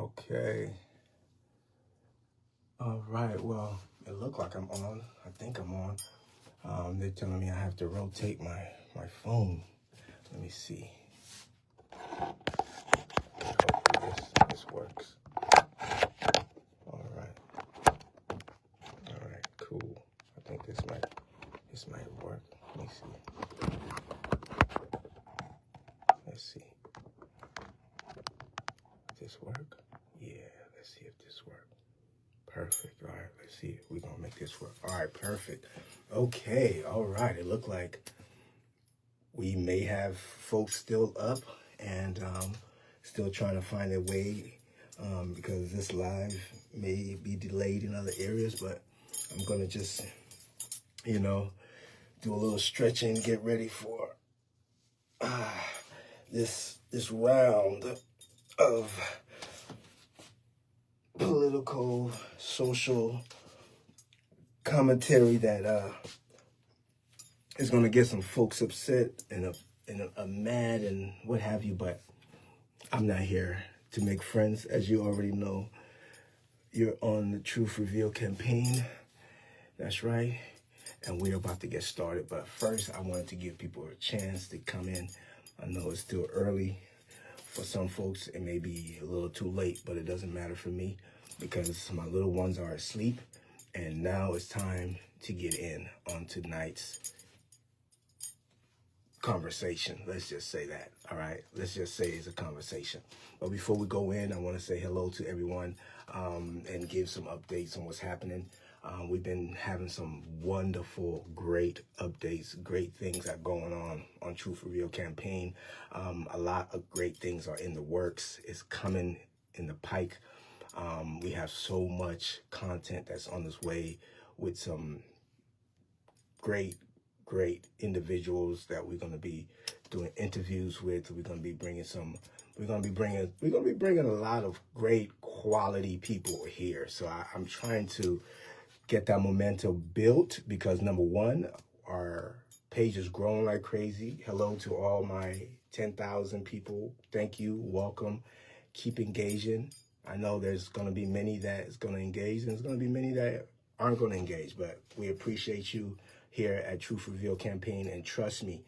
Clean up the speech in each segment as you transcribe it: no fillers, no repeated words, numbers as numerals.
Okay. All right. Well, it looked like I'm on. I think I'm on. They're telling me I have to rotate my phone. Let me see. Hopefully this works. All right. All right. Cool. I think this might work. Let me see. Let's see. This work? Yeah. Let's see if this works. Perfect. All right, let's see. We're going to make this work. All right, perfect. Okay, all right. It looked like we may have folks still up and still trying to find their way because this live may be delayed in other areas, but I'm going to just, do a little stretching, get ready for this round of political, social commentary that is going to get some folks upset and mad and what have you, but I'm not here to make friends. As you already know, you're on the Truth Reveal campaign. That's right. And we're about to get started. But first, I wanted to give people a chance to come in. I know it's still early. For some folks, it may be a little too late, but it doesn't matter for me because my little ones are asleep. And now it's time to get in on tonight's conversation. Let's just say that. All right. Let's just say it's a conversation. But before we go in, I want to say hello to everyone and give some updates on what's happening. We've been having some wonderful, great updates, great things are going on Truth Reveal campaign. A lot of great things are in the works. It's coming in the pike. We have so much content that's on its way with some great individuals that we're going to be doing interviews with. We're going to be bringing a lot of great quality people here. So I'm trying to get that momentum built because number one, our page is growing like crazy. Hello to all my 10,000 people. Thank you. Welcome. Keep engaging. I know there's going to be many that is going to engage and there's going to be many that aren't going to engage, but we appreciate you here at Truth Reveal campaign. And trust me,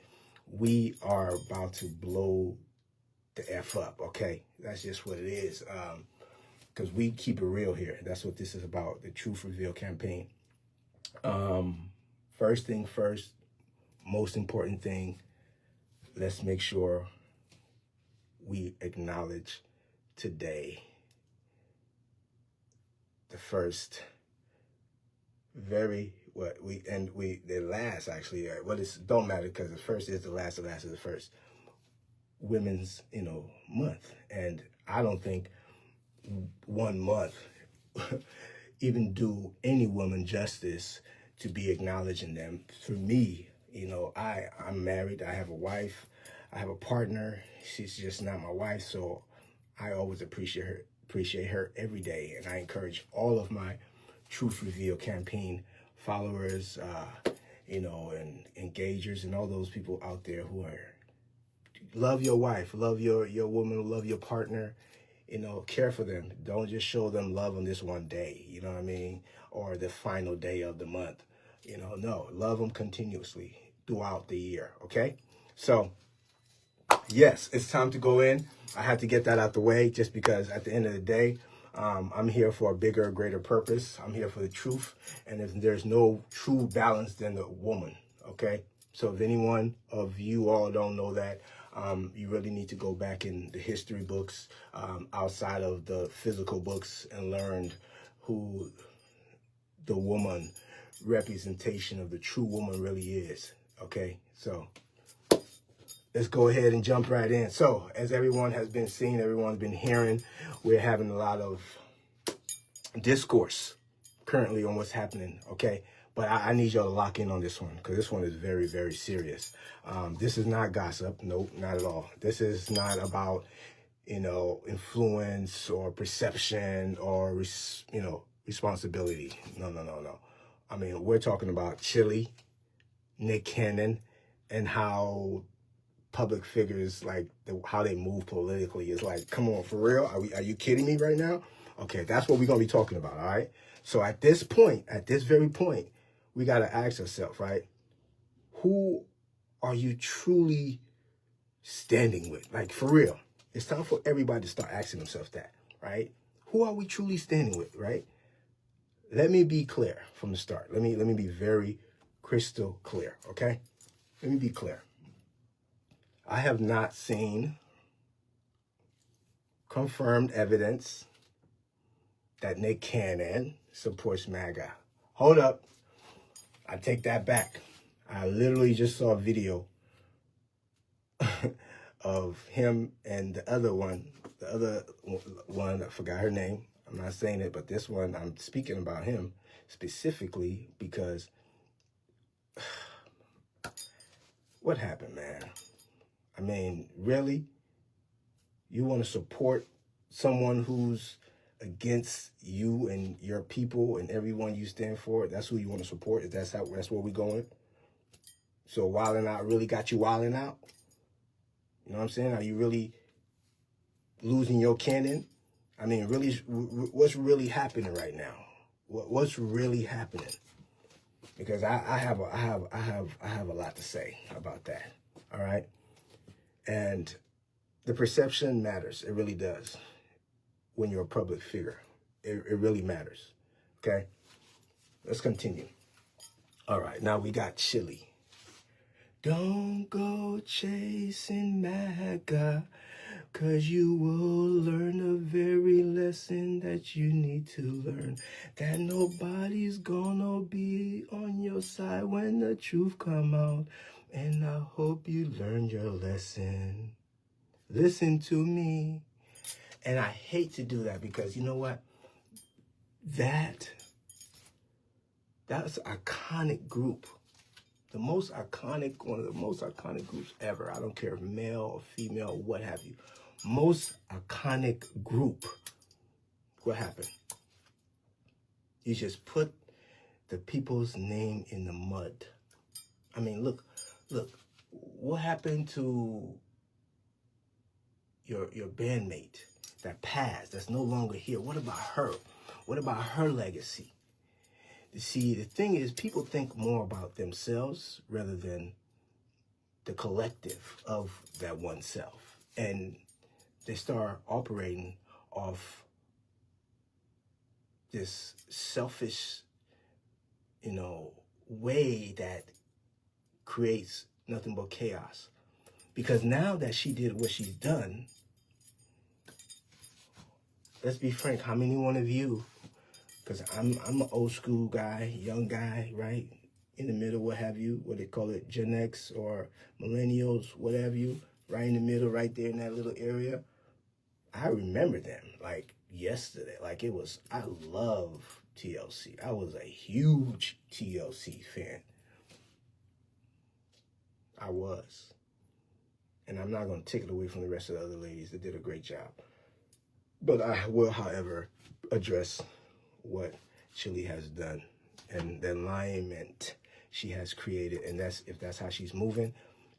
we are about to blow the F up. Okay. That's just what it is. Because we keep it real here. That's what this is about, the Truth Reveal campaign. First thing first, most important thing, let's make sure we acknowledge today the first don't matter because the first is the last is the first women's, month. And I don't think 1 month even do any woman justice to be acknowledging them. For me, I'm married, I have a wife, I have a partner. She's just not my wife, so I always appreciate her every day. And I encourage all of my Truth Reveal campaign followers, and engagers and all those people out there who love your wife, love your woman, love your partner. Care for them. Don't just show them love on this one day, you know what I mean? Or the final day of the month. No, love them continuously throughout the year, okay? So, yes, it's time to go in. I had to get that out the way just because at the end of the day, I'm here for a bigger, greater purpose. I'm here for the truth. And if there's no true balance, then the woman, okay? So if anyone of you all don't know that, you really need to go back in the history books outside of the physical books and learn who the woman representation of the true woman really is. Okay, so let's go ahead and jump right in. So as everyone has been seeing, everyone's been hearing, we're having a lot of discourse currently on what's happening. Okay. But I need y'all to lock in on this one because this one is very, very serious. This is not gossip. Nope, not at all. This is not about, influence or perception or, responsibility. No. I mean, we're talking about Chile, Nick Cannon, and how public figures, like how they move politically, is like, come on, for real? Are you kidding me right now? Okay, that's what we're going to be talking about, all right? So at this very point, we got to ask ourselves, right? Who are you truly standing with? Like, for real. It's time for everybody to start asking themselves that, right? Who are we truly standing with, right? Let me be clear from the start. Let me be very crystal clear, okay? Let me be clear. I have not seen confirmed evidence that Nick Cannon supports MAGA. Hold up. I take that back. I literally just saw a video of him and the other one, I forgot her name. I'm not saying it, but this one, I'm speaking about him specifically because what happened, man? I mean, really? You want to support someone who's against you and your people and everyone you stand for? That's who you want to support? That's where we're going? So wilding out really got you wilding out? You know what I'm saying? Are you really losing your cannon? I mean, really, what's really happening right now? What's really happening? Because I have a lot to say about that. All right, and the perception matters. It really does. When you're a public figure, it really matters. Okay, let's continue. All right, now we got Chili. Don't go chasing MAGA, 'cause you will learn the very lesson that you need to learn. That nobody's gonna be on your side when the truth come out. And I hope you learn your lesson. Listen to me. And I hate to do that because you know what? That's an iconic group. One of the most iconic groups ever. I don't care if male or female, what have you. Most iconic group. What happened? You just put the people's name in the mud. I mean, look, what happened to your bandmate that passed, that's no longer here? What about her? What about her legacy? See, the thing is, people think more about themselves rather than the collective of that oneself. And they start operating off this selfish, way that creates nothing but chaos. Because now that she did what she's done, let's be frank, how many one of you, because I'm an old school guy, young guy, right? In the middle, what have you, what they call it, Gen X or millennials, what have you, right in the middle, right there in that little area. I remember them like yesterday. Like it was, I love TLC. I was a huge TLC fan. I was. And I'm not going to take it away from the rest of the other ladies that did a great job. But I will, however, address what Chili has done and the alignment she has created. And if that's how she's moving.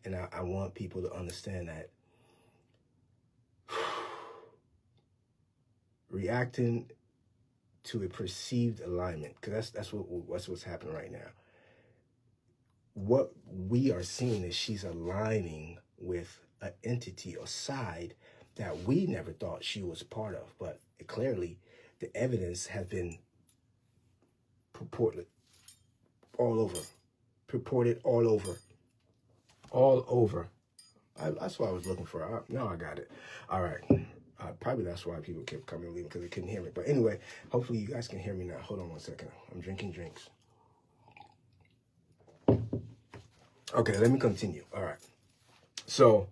And I want people to understand that reacting to a perceived alignment, because that's what's happening right now. What we are seeing is she's aligning with an entity or side that we never thought she was part of, but clearly the evidence has been purported all over. That's what I was looking for. Now I got it. All right. Probably that's why people kept coming and leaving, because they couldn't hear me. But anyway, hopefully you guys can hear me now. Hold on one second. I'm drinking drinks. Okay, let me continue. All right. So,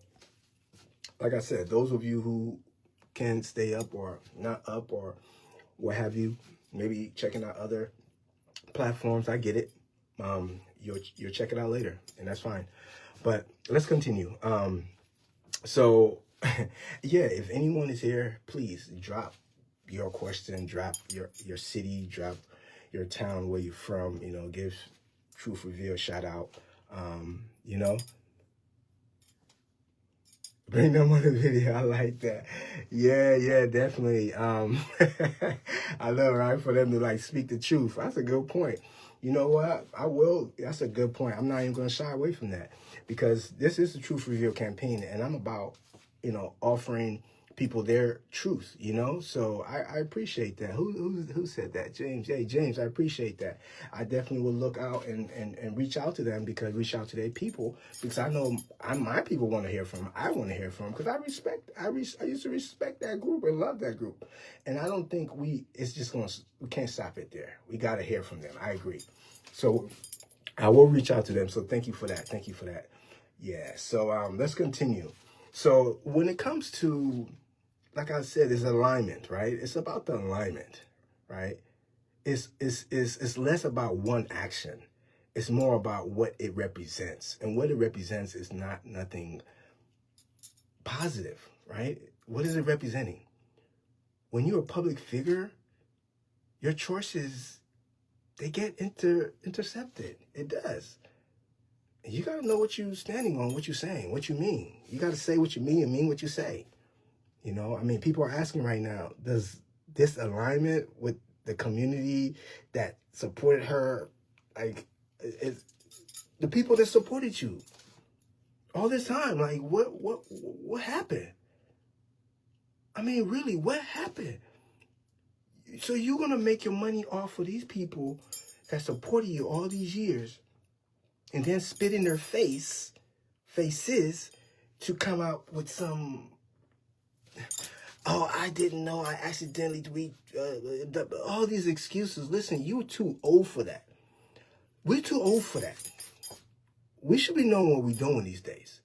like I said, those of you who can stay up or not up or what have you, maybe checking out other platforms, I get it. You'll check it out later, and that's fine. But let's continue. So, yeah, if anyone is here, please drop your question, drop your city, drop your town, where you're from, give Truth Reveal a shout out. Bring them on the video. I like that. Yeah, definitely. I love, right, for them to like speak the truth. That's a good point. You know what? I will. That's a good point. I'm not even going to shy away from that because this is the Truth Reveal campaign, and I'm about, offering people their truth. So I appreciate that. Who said that? James. Hey, James, I appreciate that. I definitely will look out and reach out to them reach out to their people because I know my people want to hear from them. I want to hear from them because I used to respect that group and love that group, and I don't think we can't stop it there. We got to hear from them. I agree. So I will reach out to them. So thank you for that. Thank you for that. Yeah. So let's continue. So when it comes to, like I said, it's alignment, right? It's about the alignment, right? It's less about one action. It's more about what it represents. And what it represents is nothing positive, right? What is it representing? When you're a public figure, your choices, they get intercepted. It does. And you got to know what you're standing on, what you're saying, what you mean. You got to say what you mean and mean what you say. People are asking right now, does this alignment with the community that supported her, like, the people that supported you all this time, like, what happened? Really, what happened? So you're going to make your money off of these people that supported you all these years and then spit in their faces to come out with some, oh, I didn't know, I accidentally all these excuses. Listen, you're too old for that. We're too old for that. We should be knowing what we're doing these days.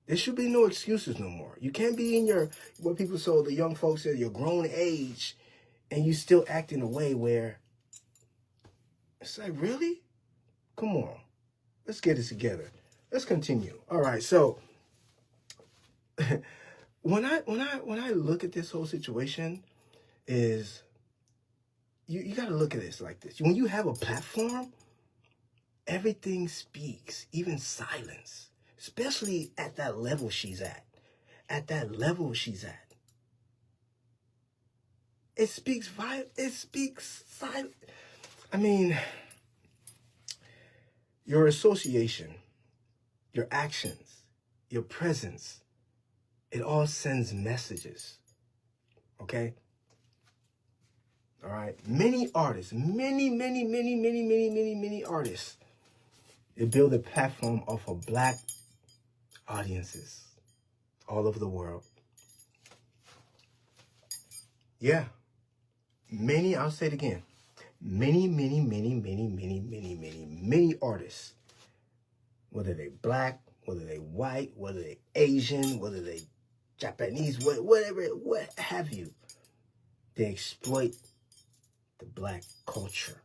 There should be no excuses no more. You can't be in what people say, the young folks say, your grown age, and you still act in a way where it's like, really? Come on. Let's get it together. Let's continue. All right, so when I look at this whole situation, is you got to look at this like this. When you have a platform, everything speaks, even silence, especially at that level she's at. At that level she's at. It speaks silent. Your association, your actions, your presence, it all sends messages. Okay? All right? Many artists, many artists, they build a platform off of Black audiences all over the world. Yeah. I'll say it again. Many artists, whether they Black, whether they white, whether they Asian, whether they Japanese, whatever, what have you, they exploit the Black culture,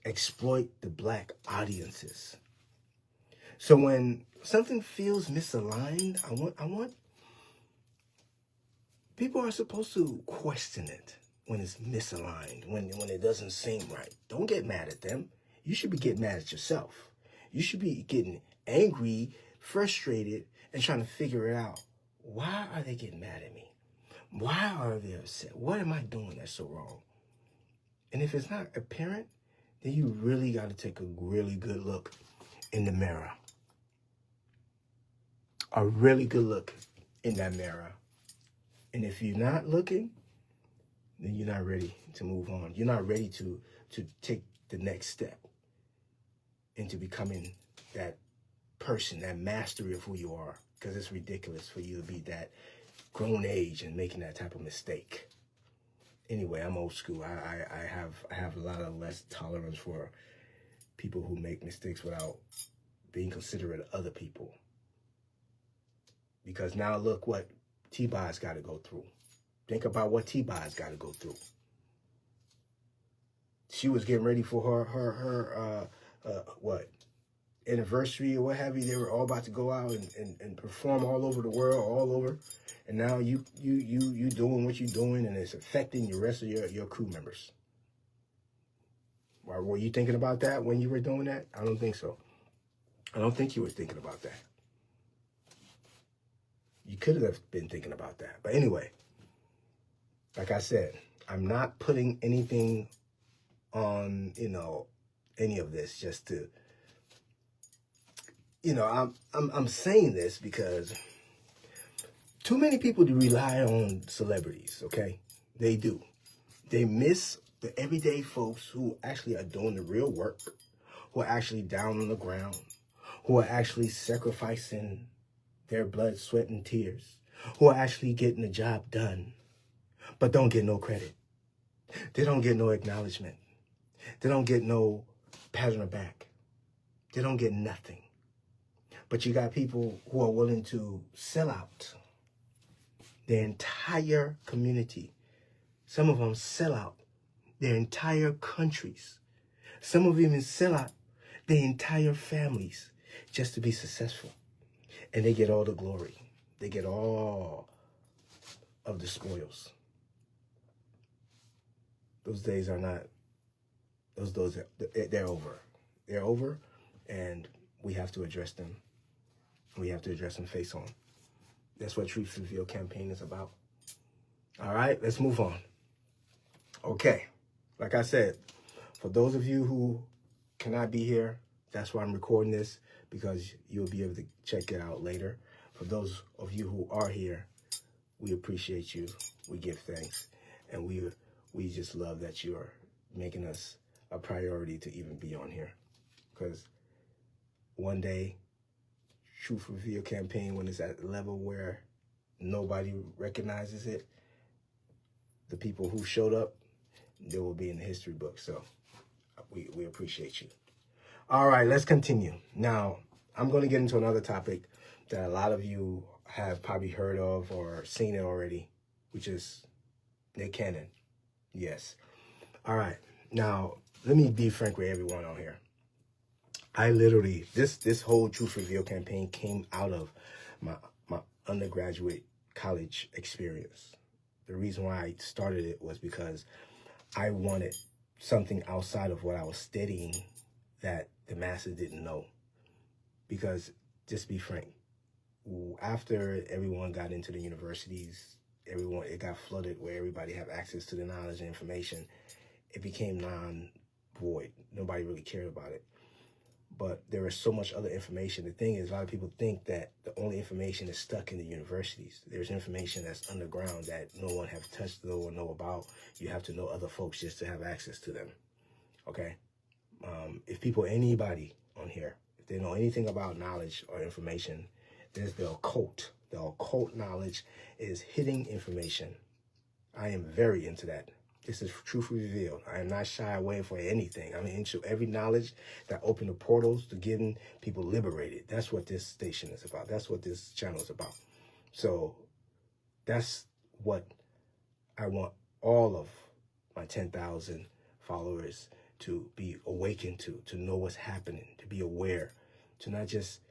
exploit the Black audiences. So when something feels misaligned, I want people are supposed to question it when it's misaligned, when it doesn't seem right. Don't get mad at them. You should be getting mad at yourself. You should be getting angry, frustrated, and trying to figure it out. Why are they getting mad at me? Why are they upset? What am I doing that's so wrong? And if it's not apparent, then you really got to take a really good look in the mirror. A really good look in that mirror. And if you're not looking, then you're not ready to move on. You're not ready to take the next step into becoming that person, that mastery of who you are. Because it's ridiculous for you to be that grown age and making that type of mistake. Anyway, I'm old school. I have a lot of less tolerance for people who make mistakes without being considerate of other people. Because now look what T-Boz got to go through. Think about what T-Boz got to go through. She was getting ready for her anniversary or what have you. They were all about to go out and perform all over the world, all over. And now you doing what you're doing, and it's affecting the rest of your crew members. Were you thinking about that when you were doing that? I don't think so. I don't think you were thinking about that. You could have been thinking about that. But anyway, like I said, I'm not putting anything on, any of this just to, I'm saying this because too many people do rely on celebrities, okay? They do. They miss the everyday folks who actually are doing the real work, who are actually down on the ground, who are actually sacrificing their blood, sweat, and tears, who are actually getting the job done, but don't get no credit. They don't get no acknowledgement. They don't get no pat on the back. They don't get nothing. But you got people who are willing to sell out their entire community. Some of them sell out their entire countries. Some of them even sell out their entire families just to be successful. And they get all the glory. They get all of the spoils. Those days are not, they're over. They're over, and we have to address them. We have to address them face on. That's what Truth Reveal campaign is about. All right, let's move on. Okay, like I said, for those of you who cannot be here, that's why I'm recording this, because you'll be able to check it out later. For those of you who are here, we appreciate you. We give thanks, and we just love that you're making us a priority to even be on here. Because one day, Truth Reveal campaign, when it's at a level where nobody recognizes it, the people who showed up, they will be in the history book. So we appreciate you. All right, let's continue. Now, I'm going to get into another topic that a lot of you have probably heard of or seen it already, which is Nick Cannon. Yes. All right. Now, let me be frank with everyone on here. I literally, this whole Truth Reveal campaign came out of my undergraduate college experience. The reason why I started it was because I wanted something outside of what I was studying that the masses didn't know. Because, just be frank, after everyone got into the universities, it got flooded where everybody have access to the knowledge and information. It became non-void. Nobody really cared about it. But there is so much other information. The thing is, a lot of people think that the only information is stuck in the universities. There's information that's underground that no one have touched or know about. You have to know other folks just to have access to them. Okay? If anybody on here, if they know anything about knowledge or information, there's the occult. The occult knowledge is hidden information. I am very into that. This is Truth Revealed. I am not shy away for anything. I'm into every knowledge that open the portals to getting people liberated. That's what this station is about. That's what this channel is about. So that's what I want all of my 10,000 followers to be awakened to know what's happening, to be aware, to not just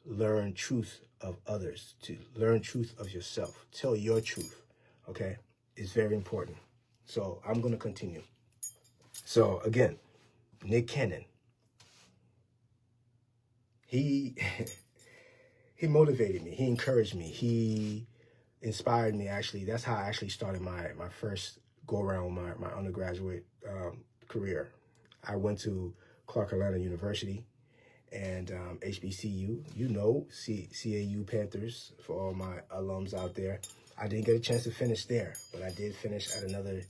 learn truth of others, to learn truth of yourself. Tell your truth, okay? It's very important. So I'm going to continue. So again, Nick Cannon, he motivated me. He encouraged me. He inspired me, actually. That's how I actually started my first go-around my undergraduate career. I went to Clark Atlanta University and HBCU, CAU Panthers, for all my alums out there. I didn't get a chance to finish there, but I did finish at another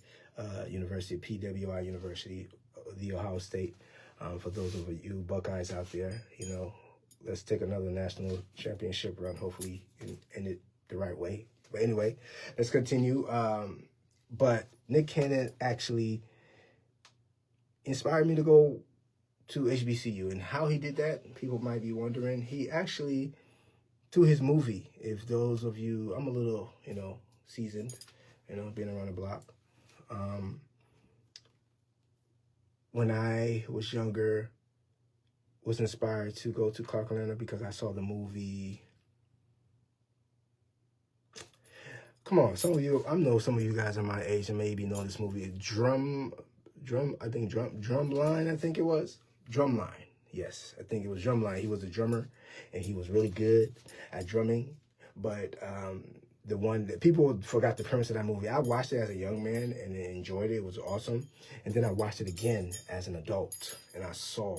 university, PWI University, the Ohio State. For those of you Buckeyes out there, let's take another national championship run, hopefully, and end it the right way. But anyway, let's continue. But Nick Cannon actually inspired me to go to HBCU. And how he did that, people might be wondering. He actually, through his movie, if those of you, I'm a little, seasoned, being around the block. When I was younger, was inspired to go to Clark Atlanta because I saw the movie. Come on, I know some of you guys are my age and maybe know this movie. Drumline, I think it was. Drumline, yes, I think it was Drumline. He was a drummer, and he was really good at drumming. But the one that people forgot the premise of that movie. I watched it as a young man and enjoyed it. It was awesome. And then I watched it again as an adult, and I saw,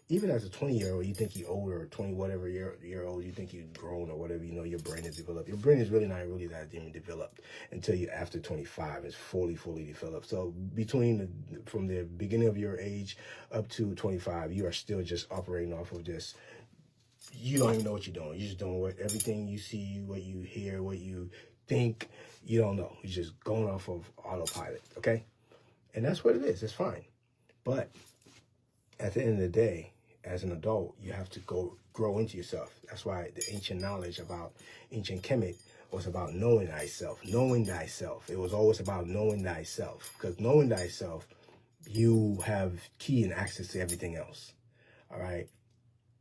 even as a 20-year-old, you think you're older, 20 whatever year old, you think you've grown or whatever, you know, your brain is developed. Your brain is really not really that even developed until you after 25 is fully developed. So from the beginning of your age up to 25, you are still just operating off of just, you don't even know what you're doing. You're just doing everything you see, what you hear, what you think, you don't know. You're just going off of autopilot, okay? And that's what it is. It's fine. But at the end of the day, as an adult, you have to grow into yourself. That's why the ancient knowledge about ancient Kemet was about knowing thyself. Knowing thyself. It was always about knowing thyself. Because knowing thyself, you have key and access to everything else. All right?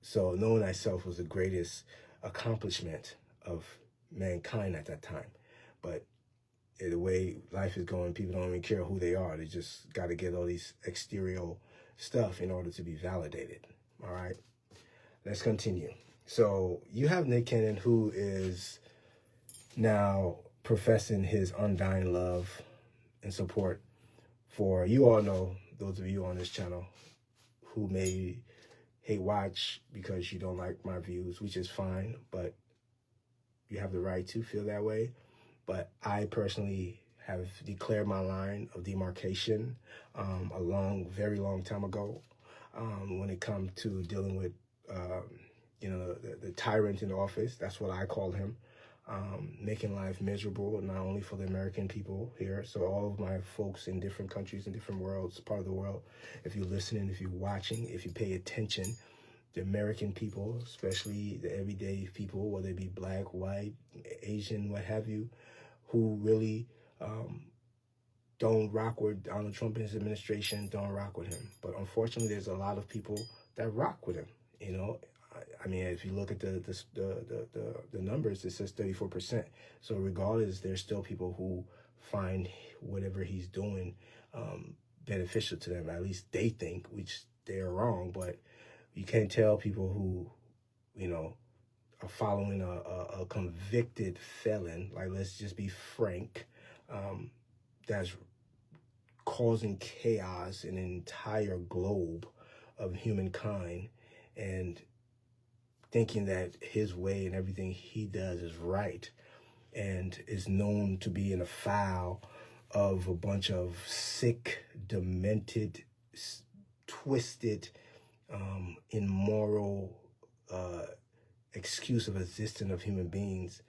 So knowing thyself was the greatest accomplishment of mankind at that time. But the way life is going, people don't even care who they are. They just got to get all these exterior stuff in order to be validated. All right, let's continue. So you have Nick Cannon, who is now professing his undying love and support for, you all know, those of you on this channel who may hate watch because you don't like my views, which is fine, but you have the right to feel that way. But I personally have declared my line of demarcation very long time ago when it comes to dealing with, the tyrant in office. That's what I call him, making life miserable, not only for the American people here, so all of my folks in different countries, in different worlds, part of the world. If you're listening, if you're watching, if you pay attention, the American people, especially the everyday people, whether it be black, white, Asian, what have you, who really don't rock with Donald Trump and his administration, don't rock with him. But unfortunately, there's a lot of people that rock with him. You know, I mean, if you look at the numbers, it says 34%. So regardless, there's still people who find whatever he's doing beneficial to them. At least they think, which they're wrong. But you can't tell people who, are following a convicted felon, like, let's just be frank, that's causing chaos in an entire globe of humankind, and thinking that his way and everything he does is right, and is known to be in a file of a bunch of sick, demented, twisted, immoral, excuse of existence of human beings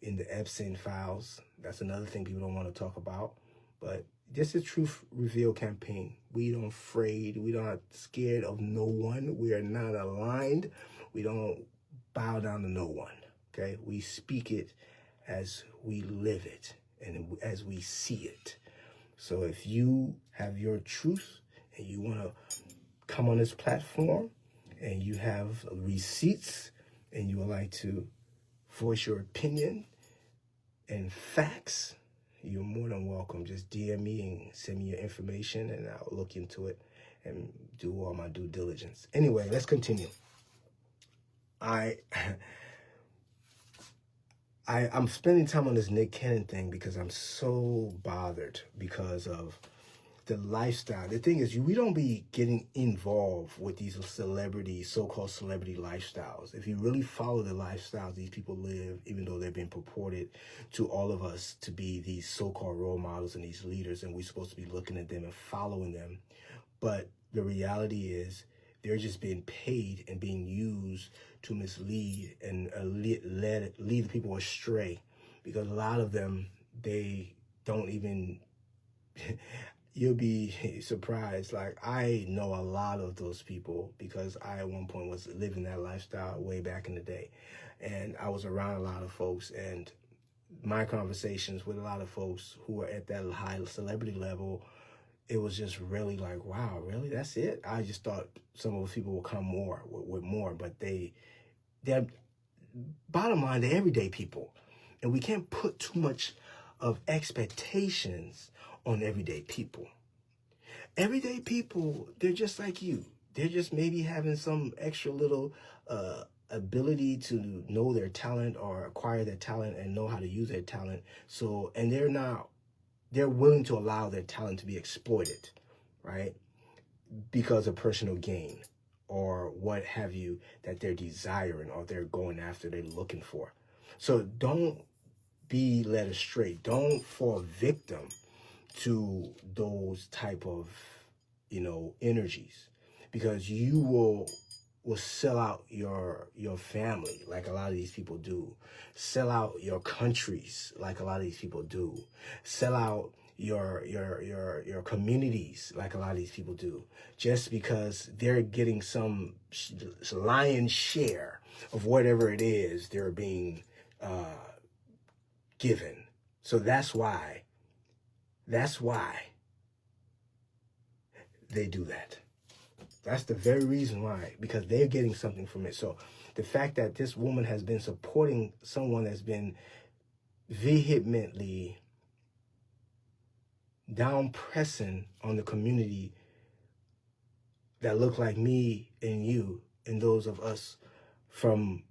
in the Epstein files. That's another thing people don't want to talk about. But this is Truth Reveal campaign. We don't afraid. We not scared of no one. We are not aligned. We don't bow down to no one. Okay? We speak it as we live it and as we see it. So if you have your truth and you want to come on this platform and you have receipts and you would like to voice your opinion and facts, you're more than welcome. Just DM me and send me your information, and I'll look into it and do all my due diligence. Anyway, let's continue. I'm spending time on this Nick Cannon thing because I'm so bothered because of the lifestyle. The thing is, we don't be getting involved with these so-called celebrity lifestyles. If you really follow the lifestyles these people live, even though they're being purported to all of us to be these so-called role models and these leaders, and we're supposed to be looking at them and following them. But the reality is, they're just being paid and being used to mislead and lead the people astray. Because a lot of them, they don't even... You'll be surprised. Like, I know a lot of those people because I at one point was living that lifestyle way back in the day. And I was around a lot of folks, and my conversations with a lot of folks who were at that high celebrity level, it was just really like, wow, really? That's it? I just thought some of those people would come with more, but they're, bottom line, they're everyday people. And we can't put too much of expectations on everyday people. Everyday people, they're just like you. They're just maybe having some extra little ability to know their talent or acquire their talent and know how to use their talent. So, and they're willing to allow their talent to be exploited, right? Because of personal gain or what have you that they're desiring or they're going after, they're looking for. So don't be led astray. Don't fall victim to those type of, energies, because you will sell out your family like a lot of these people do, sell out your countries like a lot of these people do, sell out your communities like a lot of these people do, just because they're getting some lion's share of whatever it is they're being given. So that's why they do that. That's the very reason why, because they're getting something from it. So the fact that this woman has been supporting someone that's been vehemently down pressing on the community that look like me and you and those of us from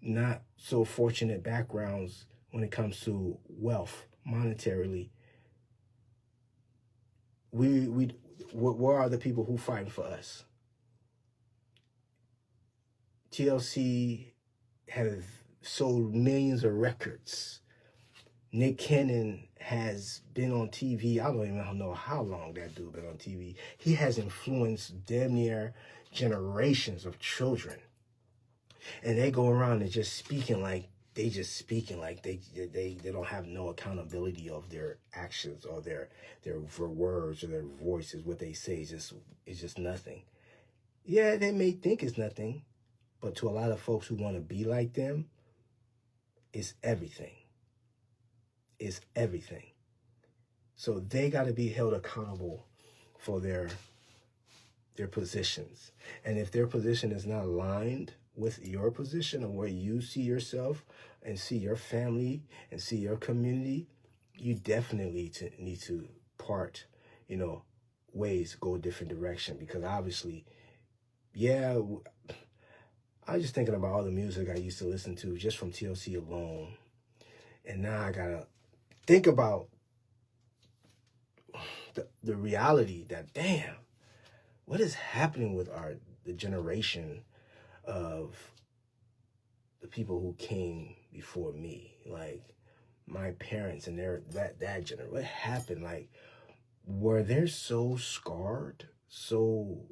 not so fortunate backgrounds when it comes to wealth monetarily, where are the people who fighting for us? TLC has sold millions of records. Nick Cannon has been on TV. I don't even know how long that dude been on TV. He has influenced damn near generations of children. And they go around and just speaking like they don't have no accountability of their actions or their words or their voices. What they say is just nothing. Yeah, they may think it's nothing, but to a lot of folks who want to be like them, it's everything. It's everything. So they got to be held accountable for their positions. And if their position is not aligned with your position or where you see yourself and see your family and see your community, you definitely need to part, ways, go a different direction. Because obviously, yeah, I was just thinking about all the music I used to listen to just from TLC alone. And now I got to think about the reality that, damn, what is happening with the generation of the people who came before me, like my parents and that generation? What happened? Like, were they so scarred, so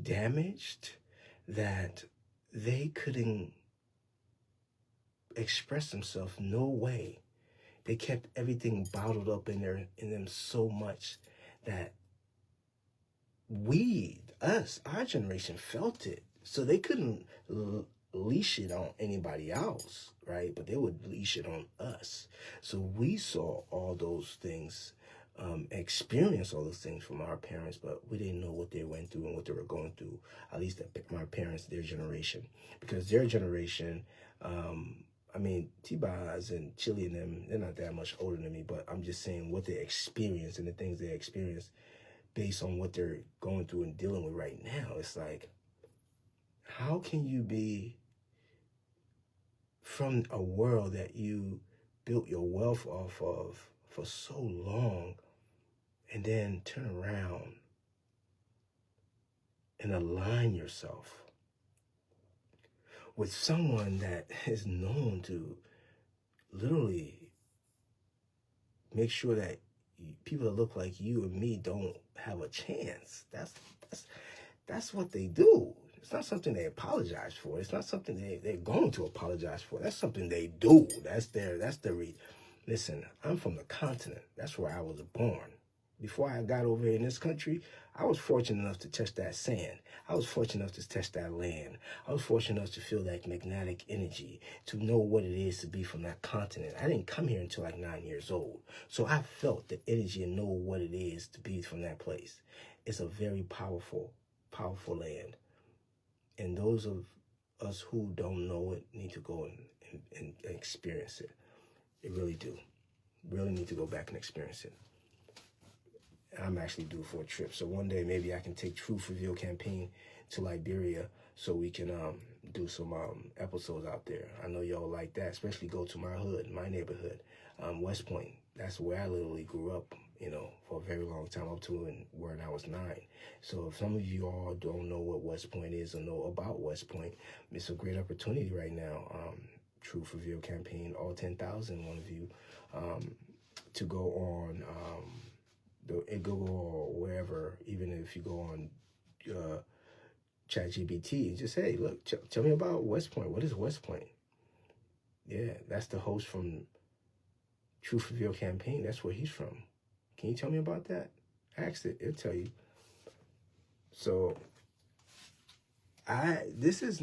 damaged that they couldn't express themselves? No way. They kept everything bottled up in them so much that our generation felt it. So they couldn't leash it on anybody else, right? But they would leash it on us. So we saw all those things, experience all those things from our parents, but we didn't know what they went through and what they were going through, at least my parents, their generation. Because their generation, T-Boz and Chili and them, they're not that much older than me, but I'm just saying what they experienced and the things they experienced based on what they're going through and dealing with right now. It's like, how can you be from a world that you built your wealth off of for so long and then turn around and align yourself with someone that is known to literally make sure that people that look like you and me don't have a chance? That's what they do. It's not something they apologize for. It's not something they're going to apologize for. That's something they do. Listen, I'm from the continent. That's where I was born. Before I got over here in this country, I was fortunate enough to touch that sand. I was fortunate enough to touch that land. I was fortunate enough to feel that magnetic energy, to know what it is to be from that continent. I didn't come here until like 9 years old. So I felt the energy and know what it is to be from that place. It's a very powerful, powerful land. And those of us who don't know it need to go and experience it. They really do. Really need to go back and experience it. I'm actually due for a trip. So one day maybe I can take Truth Reveal campaign to Liberia so we can do some episodes out there. I know y'all like that, especially go to my hood, my neighborhood, West Point. That's where I literally grew up, for a very long time, up to when I was 9. So if some of you all don't know what West Point is or know about West Point, it's a great opportunity right now. Truth Reveal campaign, all 10,000 one of you, to go on in Google or wherever, even if you go on ChatGPT and just, hey, look, tell me about West Point. What is West Point? Yeah, that's the host from Truth Reveal campaign. That's where he's from. Can you tell me about that? Ask it. It'll tell you. So this is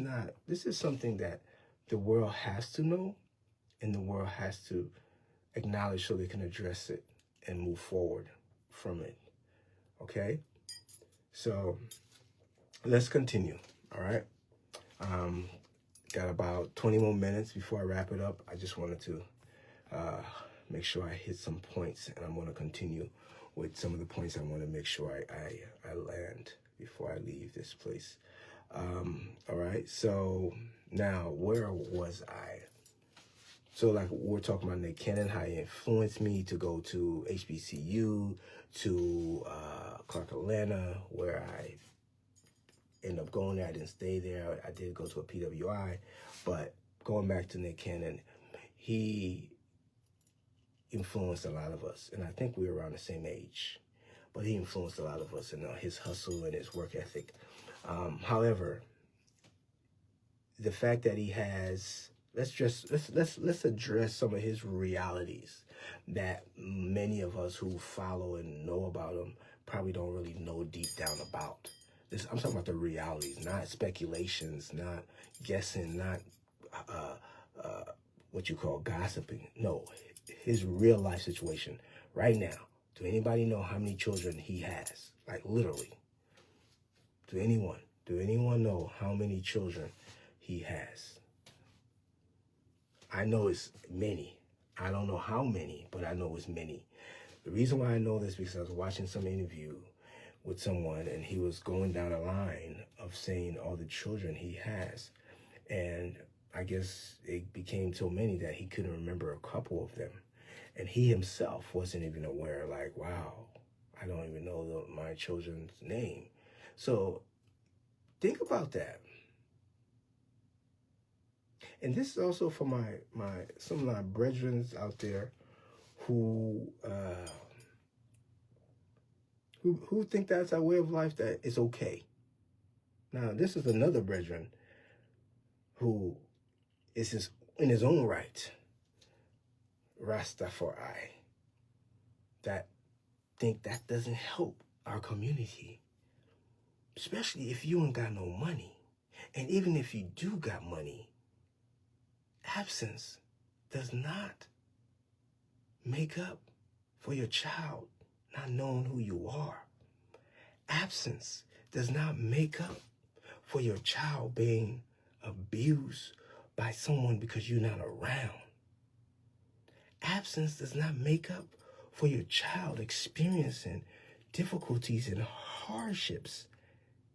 something that the world has to know and the world has to acknowledge so they can address it and move forward from it. Okay? So let's continue. All right? Got about 20 more minutes before I wrap it up. I just wanted to make sure I hit some points, and I'm going to continue with some of the points I want to make sure I land before I leave this place. All right, so now where was I? So like we're talking about Nick Cannon, how he influenced me to go to HBCU, to Clark Atlanta, where I ended up going there. I didn't stay there. I did go to a PWI, but going back to Nick Cannon, he influenced a lot of us, and I think we were around the same age, but he influenced a lot of us in his hustle and his work ethic. However, the fact that he has, let's address some of his realities that many of us who follow and know about him probably don't really know deep down about. I'm talking about the realities, not speculations, not guessing, not what you call gossiping. No, his real life situation right now. Do anybody know how many children he has? Like literally. Do anyone know how many children he has? I know it's many. I don't know how many, but I know it's many. The reason why I know this is because I was watching some interview with someone, and he was going down a line of saying all the children he has. And I guess it became so many that he couldn't remember a couple of them. And he himself wasn't even aware, like, wow, I don't even know my children's name. So think about that. And this is also for some of my brethren out there who think that's our way of life, that it's okay. Now, this is another brethren who is in his own right, Rastafari, that think that doesn't help our community, especially if you ain't got no money. And even if you do got money, absence does not make up for your child not knowing who you are. Absence does not make up for your child being abused by someone because you're not around. Absence does not make up for your child experiencing difficulties and hardships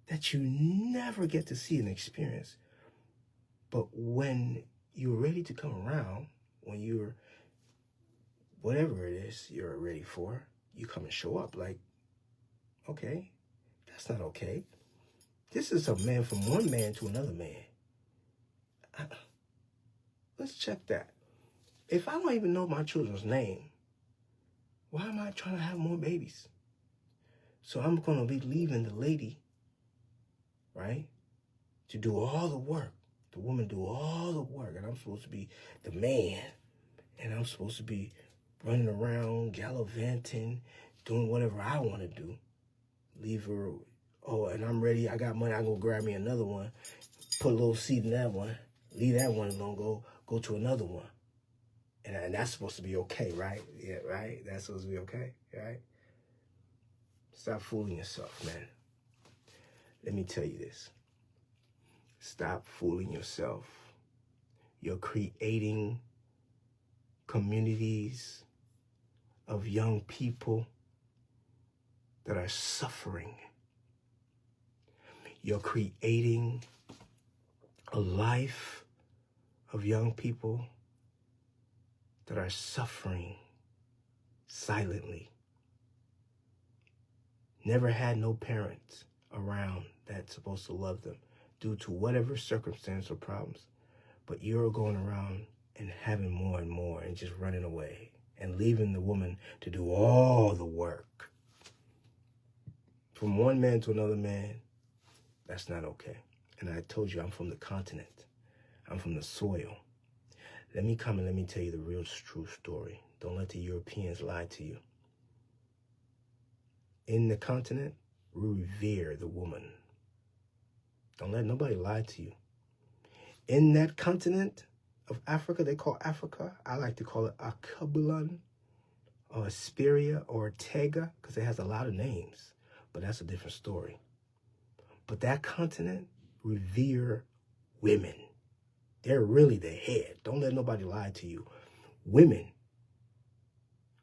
that you never get to see and experience. But when you're ready to come around, when you're, whatever it is you're ready for, you come and show up like, okay, that's not okay. This is a man from one man to another man. Let's check that. If I don't even know my children's name, why am I trying to have more babies? So I'm going to be leaving the lady, right, to do all the work. The woman do all the work, and I'm supposed to be the man, and I'm supposed to be running around, gallivanting, doing whatever I want to do. Leave her, oh, and I'm ready, I got money, I go grab me another one, put a little seed in that one, leave that one alone, go to another one. And that's supposed to be okay, right? Yeah, right? That's supposed to be okay, right? Stop fooling yourself, man. Let me tell you this. Stop fooling yourself. You're creating communities of young people that are suffering. You're creating a life of young people that are suffering silently. Never had no parents around that's supposed to love them due to whatever circumstance or problems. But you're going around and having more and more and just running away and leaving the woman to do all the work. From one man to another man, that's not okay. And I told you I'm from the continent. I'm from the soil. Let me come and let me tell you the real true story. Don't let the Europeans lie to you. In the continent, we revere the woman. Don't let nobody lie to you. In that continent of Africa, they call Africa, I like to call it Akabulan, or Asperia, or Ortega, because it has a lot of names, but that's a different story. But that continent revere women. They're really the head. Don't let nobody lie to you. Women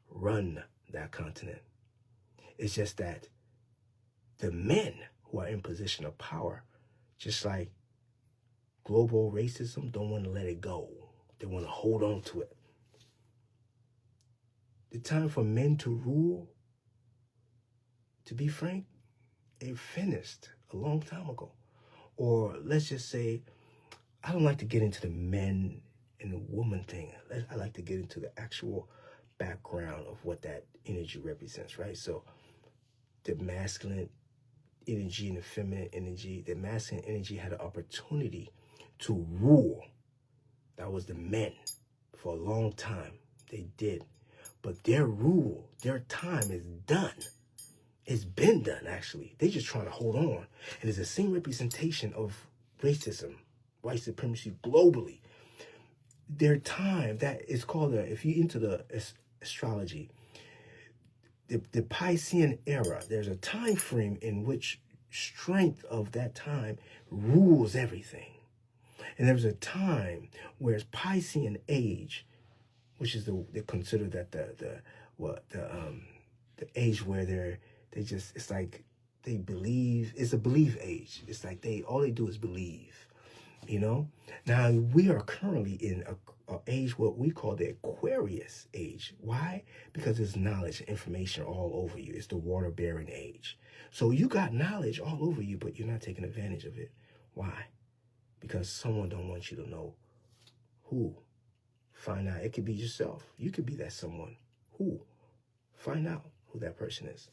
run that continent. It's just that the men who are in position of power, just like global racism, don't want to let it go. They want to hold on to it. The time for men to rule, to be frank, it finished a long time ago. Or let's just say, I don't like to get into the men and the woman thing. I like to get into the actual background of what that energy represents, right? So the masculine energy and the feminine energy, the masculine energy had an opportunity to rule. That was the men for a long time. They did. But their rule, their time is done. It's been done, actually. They're just trying to hold on. And it's the same representation of racism, white supremacy globally. Their time, that is called, if you're into the astrology, the Piscean era, there's a time frame in which strength of that time rules everything. And there's a time where it's Piscean age, which is they consider that the age where it's like they believe, it's a belief age. It's like all they do is believe, you know? Now we are currently in a age what we call the Aquarius age. Why? Because there's knowledge and information all over you. It's the water bearing age. So you got knowledge all over you, but you're not taking advantage of it. Why? Because someone don't want you to know who. Find out. It could be yourself. You could be that someone. Who? Find out who that person is.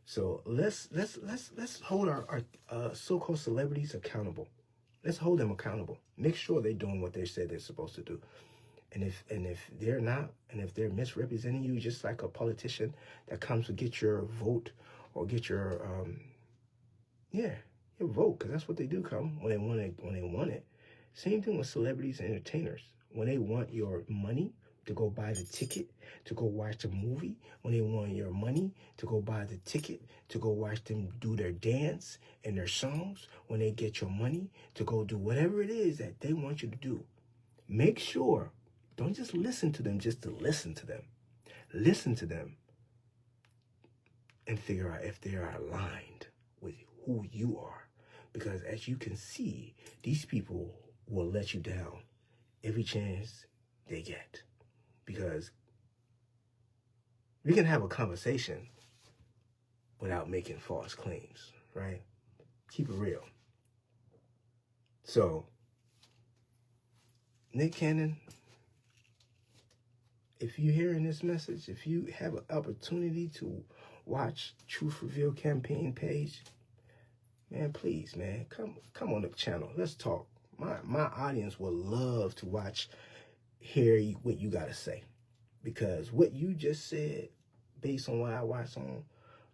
So let's hold our so-called celebrities accountable. Let's hold them accountable. Make sure they're doing what they said they're supposed to do. And if they're not, and if they're misrepresenting you, just like a politician that comes to get your vote or get your your vote, because that's what they do come when they want it. Same thing with celebrities and entertainers. When they want your money to go buy the ticket to go watch a movie, when they want your money to go buy the ticket to go watch them do their dance and their songs, when they get your money to go do whatever it is that they want you to do, make sure, don't just listen to them just to listen to them. Listen to them and figure out if they are aligned with who you are. Because as you can see, these people will let you down every chance they get. Because we can have a conversation without making false claims, right? Keep it real. So, Nick Cannon, if you're hearing this message, if you have an opportunity to watch Truth Reveal campaign page, man, please, man, come on the channel. Let's talk. My audience would love to hear what you got to say. Because what you just said, based on what I watched on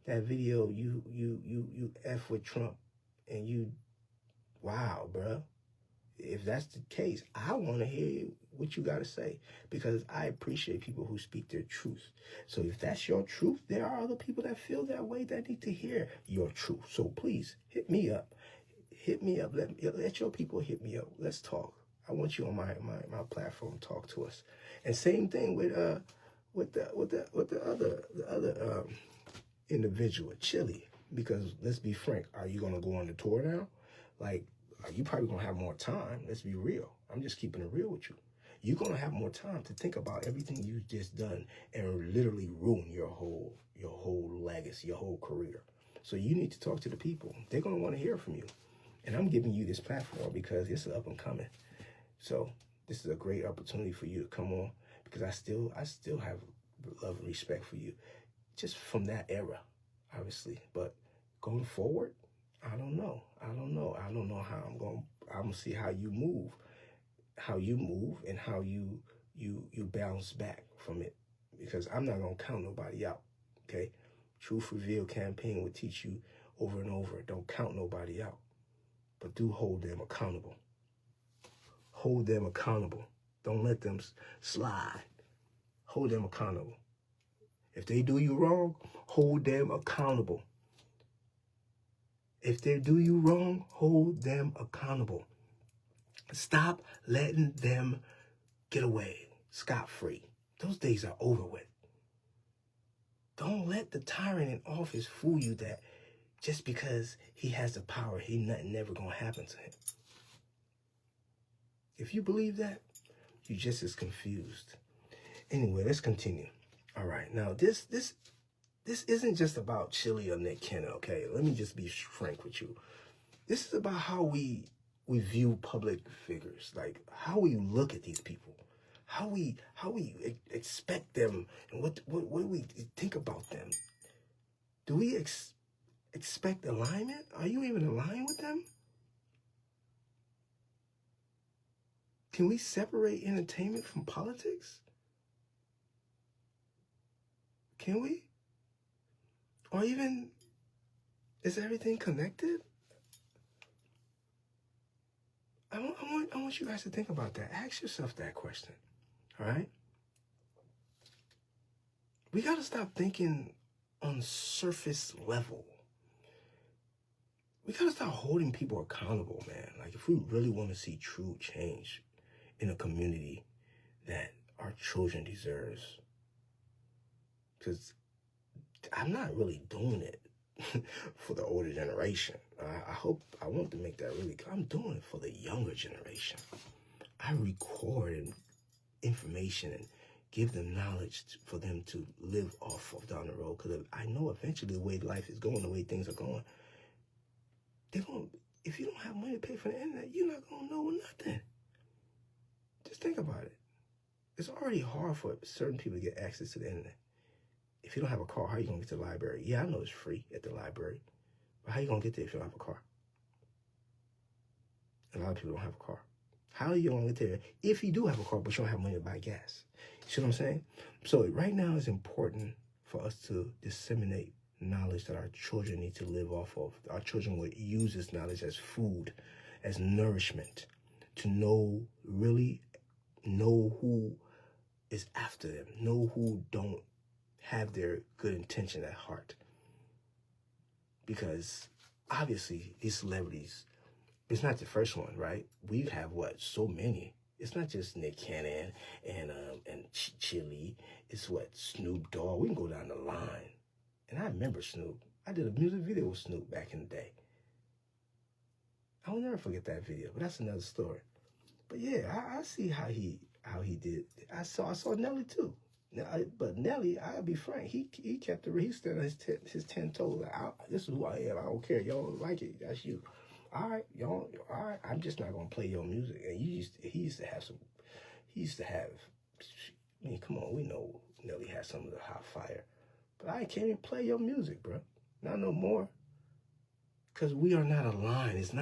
that video, you F with Trump, and wow, bro. If that's the case, I want to hear what you got to say, because I appreciate people who speak their truth. So if that's your truth, there are other people that feel that way that need to hear your truth. So please hit me up. Hit me up. Let your people hit me up. Let's talk. I want you on my platform. Talk to us. And same thing with the other individual, chilly. Because let's be frank, are you gonna go on the tour now? Like, you probably gonna have more time. Let's be real. I'm just keeping it real with you. You're gonna have more time to think about everything you've just done and literally ruin your whole legacy, your whole career. So you need to talk to the people. They're gonna want to hear from you. And I'm giving you this platform because it's up and coming. So this is a great opportunity for you to come on, because I still have love and respect for you, just from that era, obviously. But going forward, I don't know how I'm gonna see how you move, and how you bounce back from it, because I'm not gonna count nobody out. Okay, Truth Reveal campaign will teach you over and over: don't count nobody out, but do hold them accountable. Hold them accountable. Don't let them slide. Hold them accountable. If they do you wrong, hold them accountable. If they do you wrong, hold them accountable. Stop letting them get away scot-free. Those days are over with. Don't let the tyrant in office fool you that just because he has the power, nothing never gonna happen to him. If you believe that, you're just as confused. Anyway, let's continue. All right, now this isn't just about Chili or Nick Cannon, okay? Let me just be frank with you. This is about how we view public figures, like how we look at these people, how we expect them, and what we think about them. Do we expect alignment? Are you even aligned with them? Can we separate entertainment from politics? Can we? Or even, is everything connected? I want you guys to think about that. Ask yourself that question, all right? We got to stop thinking on surface level. We got to start holding people accountable, man. Like, if we really want to see true change in a community that our children deserves. Because I'm not really doing it for the older generation. I want to make that really clear. I'm doing it for the younger generation. I record information and give them knowledge for them to live off of down the road. Because I know eventually the way life is going, the way things are going, if you don't have money to pay for the internet, you're not going to know nothing. Just think about it. It's already hard for certain people to get access to the internet. If you don't have a car, how are you going to get to the library? Yeah, I know it's free at the library. But how are you going to get there if you don't have a car? A lot of people don't have a car. How are you going to get there if you do have a car, but you don't have money to buy gas? You see what I'm saying? So right now it's important for us to disseminate knowledge that our children need to live off of. Our children will use this knowledge as food, as nourishment, to really know who is after them, know who don't have their good intention at heart. Because obviously these celebrities, it's not the first one, right? We have so many. It's not just Nick Cannon and Chili. It's Snoop Dogg. We can go down the line. And I remember Snoop. I did a music video with Snoop back in the day. I will never forget that video, but that's another story. But yeah, I see how he did. I saw Nelly too. But Nelly, I'll be frank, he kept the he stood on his 10 toes. This is who I am. I don't care. Y'all don't like it. That's you. All right, y'all. All right. I'm just not gonna play your music. And he used to have. I mean, come on. We know Nelly has some of the hot fire, but I can't even play your music, bro. Not no more. Cause we are not aligned. It's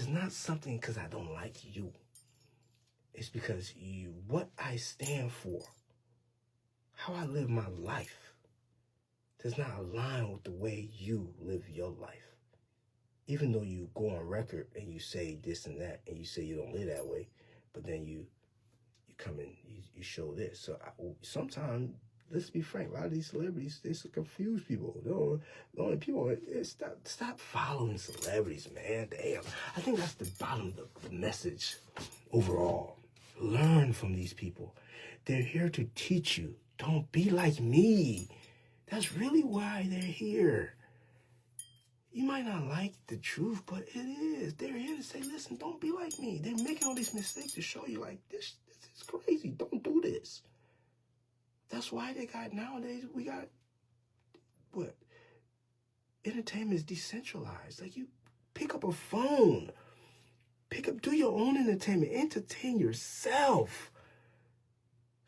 not something because I don't like you. It's because what I stand for, how I live my life, does not align with the way you live your life. Even though you go on record and you say this and that, and you say you don't live that way, but then you come in, you show this. So sometimes, let's be frank, a lot of these celebrities, they confuse people. The only people, stop following celebrities, man. Damn. I think that's the bottom of the message overall. Learn from these people. They're here to teach you. Don't be like me. That's really why they're here. You might not like the truth, but it is. They're here to say, listen, don't be like me. They're making all these mistakes to show you, like, this is crazy. Don't do this. That's why they got, nowadays, we got, what? Entertainment is decentralized. Like, you pick up a phone. Do your own entertainment. Entertain yourself.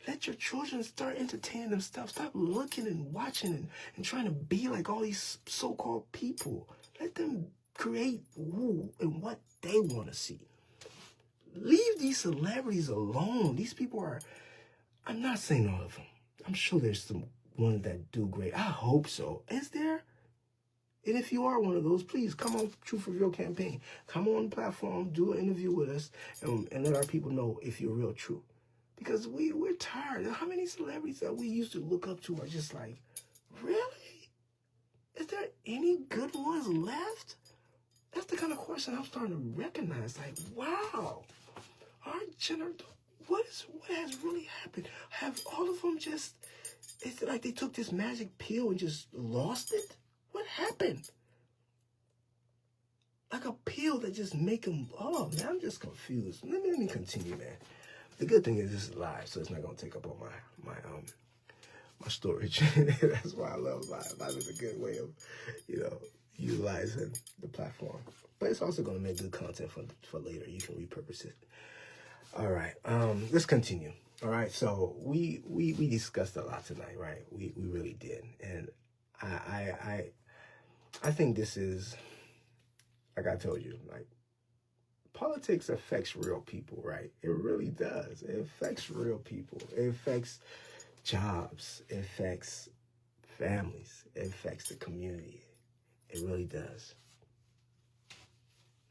Let your children start entertaining themselves. Stop looking and watching and trying to be like all these so-called people. Let them create who and what they want to see. Leave these celebrities alone. These people are, I'm not saying all of them. I'm sure there's some ones that do great. I hope so. Is there? And if you are one of those, please come on Truth Reveal campaign. Come on the platform, do an interview with us, and let our people know if you're real true. Because we're tired. How many celebrities that we used to look up to are just like, really? Is there any good ones left? That's the kind of question I'm starting to recognize. Like, wow, our generation, what has really happened? Have all of them just, is it like they took this magic pill and just lost it? What happened? Like a pill that just make them, oh man, I'm just confused. Let me continue, man. The good thing is this is live, so it's not gonna take up all my storage. That's why I love live. Live is a good way of, utilizing the platform. But it's also gonna make good content for later. You can repurpose it. All right, let's continue. All right, so we discussed a lot tonight, right? We really did, and I think this is, like I told you, like, politics affects real people, right? It really does. It affects real people. It affects jobs. It affects families. It affects the community. It really does.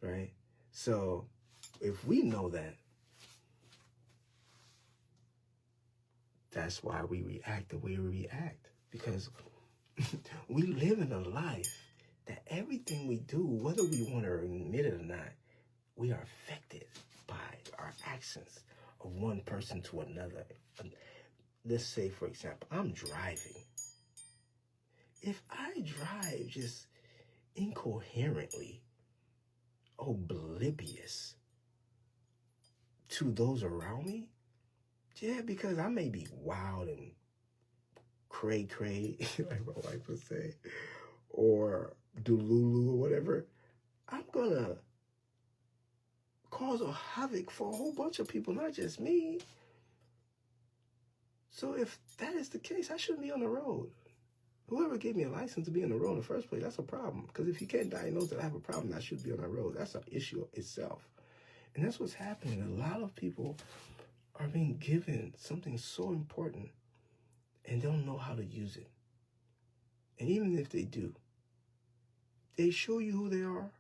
Right? So if we know that, that's why we react the way we react. Because we live in a life that everything we do, whether we want to admit it or not, we are affected by our actions of one person to another. Let's say, for example, I'm driving. If I drive just incoherently, oblivious to those around me, yeah, because I may be wild and cray, like my wife would say, or delulu or whatever, I'm gonna cause a havoc for a whole bunch of people, not just me. So if that is the case, I shouldn't be on the road. Whoever gave me a license to be on the road in the first place, that's a problem. Because if you can't diagnose that I have a problem, I should be on the road. That's an issue itself. And that's what's happening. A lot of people are being given something so important and don't know how to use it. And even if they do, they show you who they are,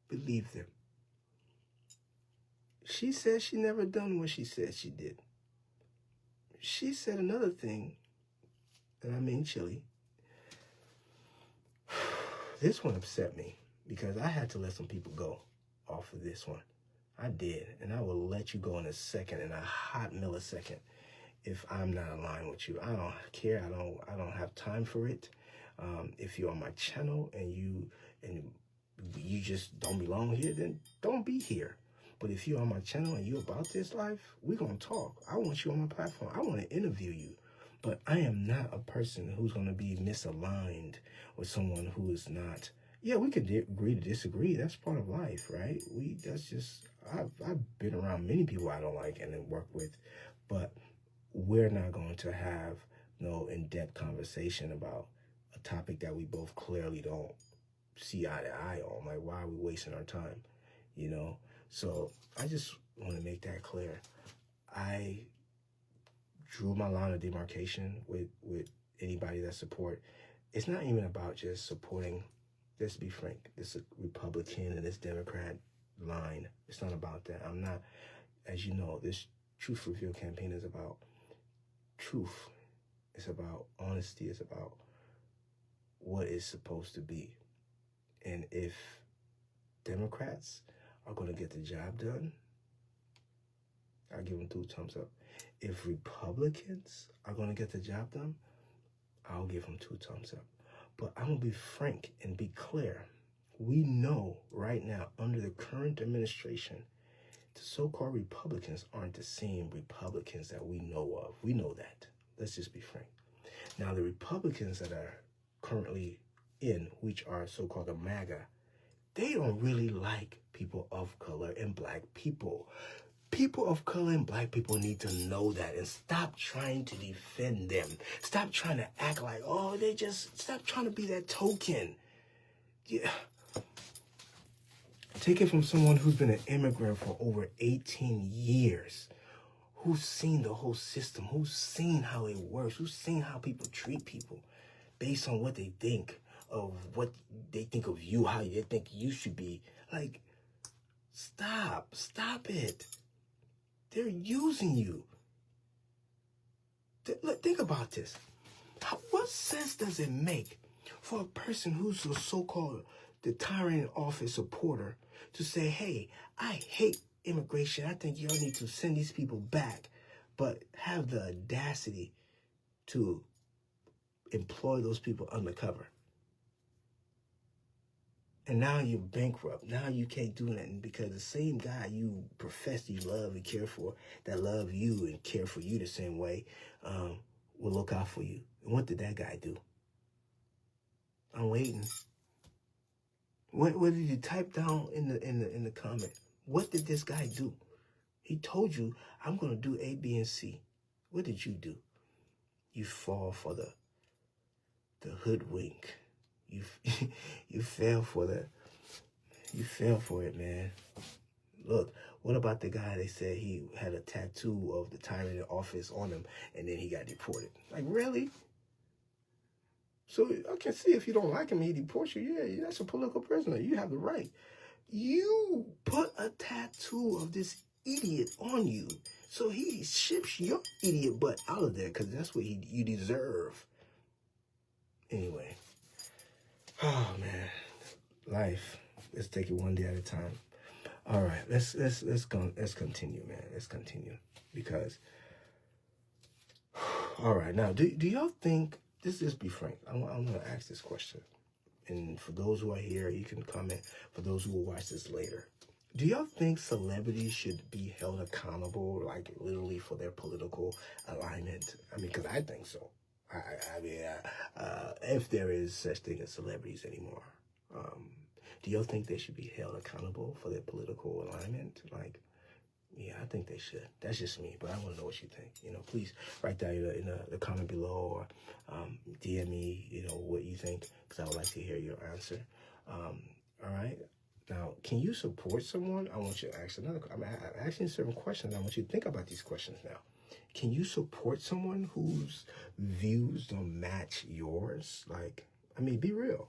believe them. She said she never done what she said she did. She said another thing, and I mean chili. This one upset me because I had to let some people go off of this one. I did, and I will let you go in a second, in a hot millisecond, if I'm not aligned with you. I don't care. I don't have time for it. If you're on my channel and you just don't belong here, then don't be here. But if you're on my channel and you're about this life, we're going to talk. I want you on my platform. I want to interview you. But I am not a person who's going to be misaligned with someone who is not. Yeah, we could agree to disagree. That's part of life, right? I've been around many people I don't like and then work with, but we're not going to have no in-depth conversation about a topic that we both clearly don't see eye to eye on. Like, why are we wasting our time? So I just want to make that clear. I drew my line of demarcation with anybody that support. It's not even about just supporting, let's be frank, this Republican and this Democrat line. It's not about that. I'm not, as you know, this Truth Reveal campaign is about truth. It's about honesty. It's about what it's supposed to be. And if Democrats are going to get the job done, I'll give them 2 thumbs up. If Republicans are going to get the job done, I'll give him 2 thumbs up. But I'm going to be frank and be clear. We know right now, under the current administration, the so-called Republicans aren't the same Republicans that we know of. We know that. Let's just be frank. Now, the Republicans that are currently in, which are so-called the MAGA, they don't really like people of color and black people. People of color and black people need to know that and stop trying to defend them. Stop trying to act like, oh, they just, stop trying to be that token. Yeah. Take it from someone who's been an immigrant for over 18 years, who's seen the whole system, who's seen how it works, who's seen how people treat people based on what they think of what they think of you, how they think you should be. Like, stop it. They're using you. Think about this. What sense does it make for a person who's a so-called the tyrant in office supporter to say, hey, I hate immigration. I think y'all need to send these people back, but have the audacity to employ those people undercover? And now you're bankrupt. Now you can't do nothing because the same guy you profess you love and care for, that love you and care for you the same way, will look out for you. And what did that guy do? I'm waiting. What did you type down in the comment? What did this guy do? He told you, I'm gonna do A, B, and C. What did you do? You fall for the hoodwink. You fell for it, man. Look, what about the guy they said he had a tattoo of the tyrant in office on him and then he got deported? Like, really? So I can see if you don't like him, he deports you. Yeah, that's a political prisoner. You have the right. You put a tattoo of this idiot on you, so he ships your idiot butt out of there because that's what you deserve. Anyway. Oh man, life. Let's take it one day at a time. All right, let's continue, man. Let's continue because. All right, now do y'all think? Just be frank. I'm gonna ask this question, and for those who are here, you can comment. For those who will watch this later, do y'all think celebrities should be held accountable, like literally for their political alignment? I mean, because I think so. I mean, if there is such thing as celebrities anymore, do y'all think they should be held accountable for their political alignment? Like, yeah, I think they should. That's just me, but I want to know what you think. Please write that in the comment below or DM me, what you think, because I would like to hear your answer. All right. Now, can you support someone? I want you to ask I'm asking certain questions. I want you to think about these questions now. Can you support someone whose views don't match yours? Like, I mean, be real,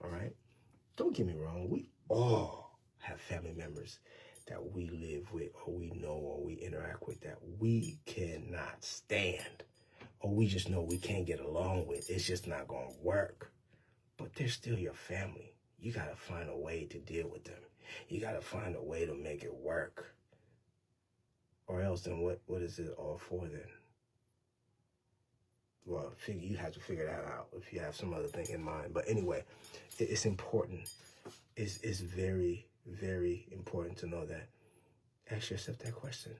all right? Don't get me wrong. We all have family members that we live with or we know or we interact with that we cannot stand or we just know we can't get along with. It's just not going to work. But they're still your family. You got to find a way to deal with them. You got to find a way to make it work. Or else, then what is it all for then? Well, you have to figure that out if you have some other thing in mind. But anyway, it's important. It's very, very important to know that. Ask yourself that question.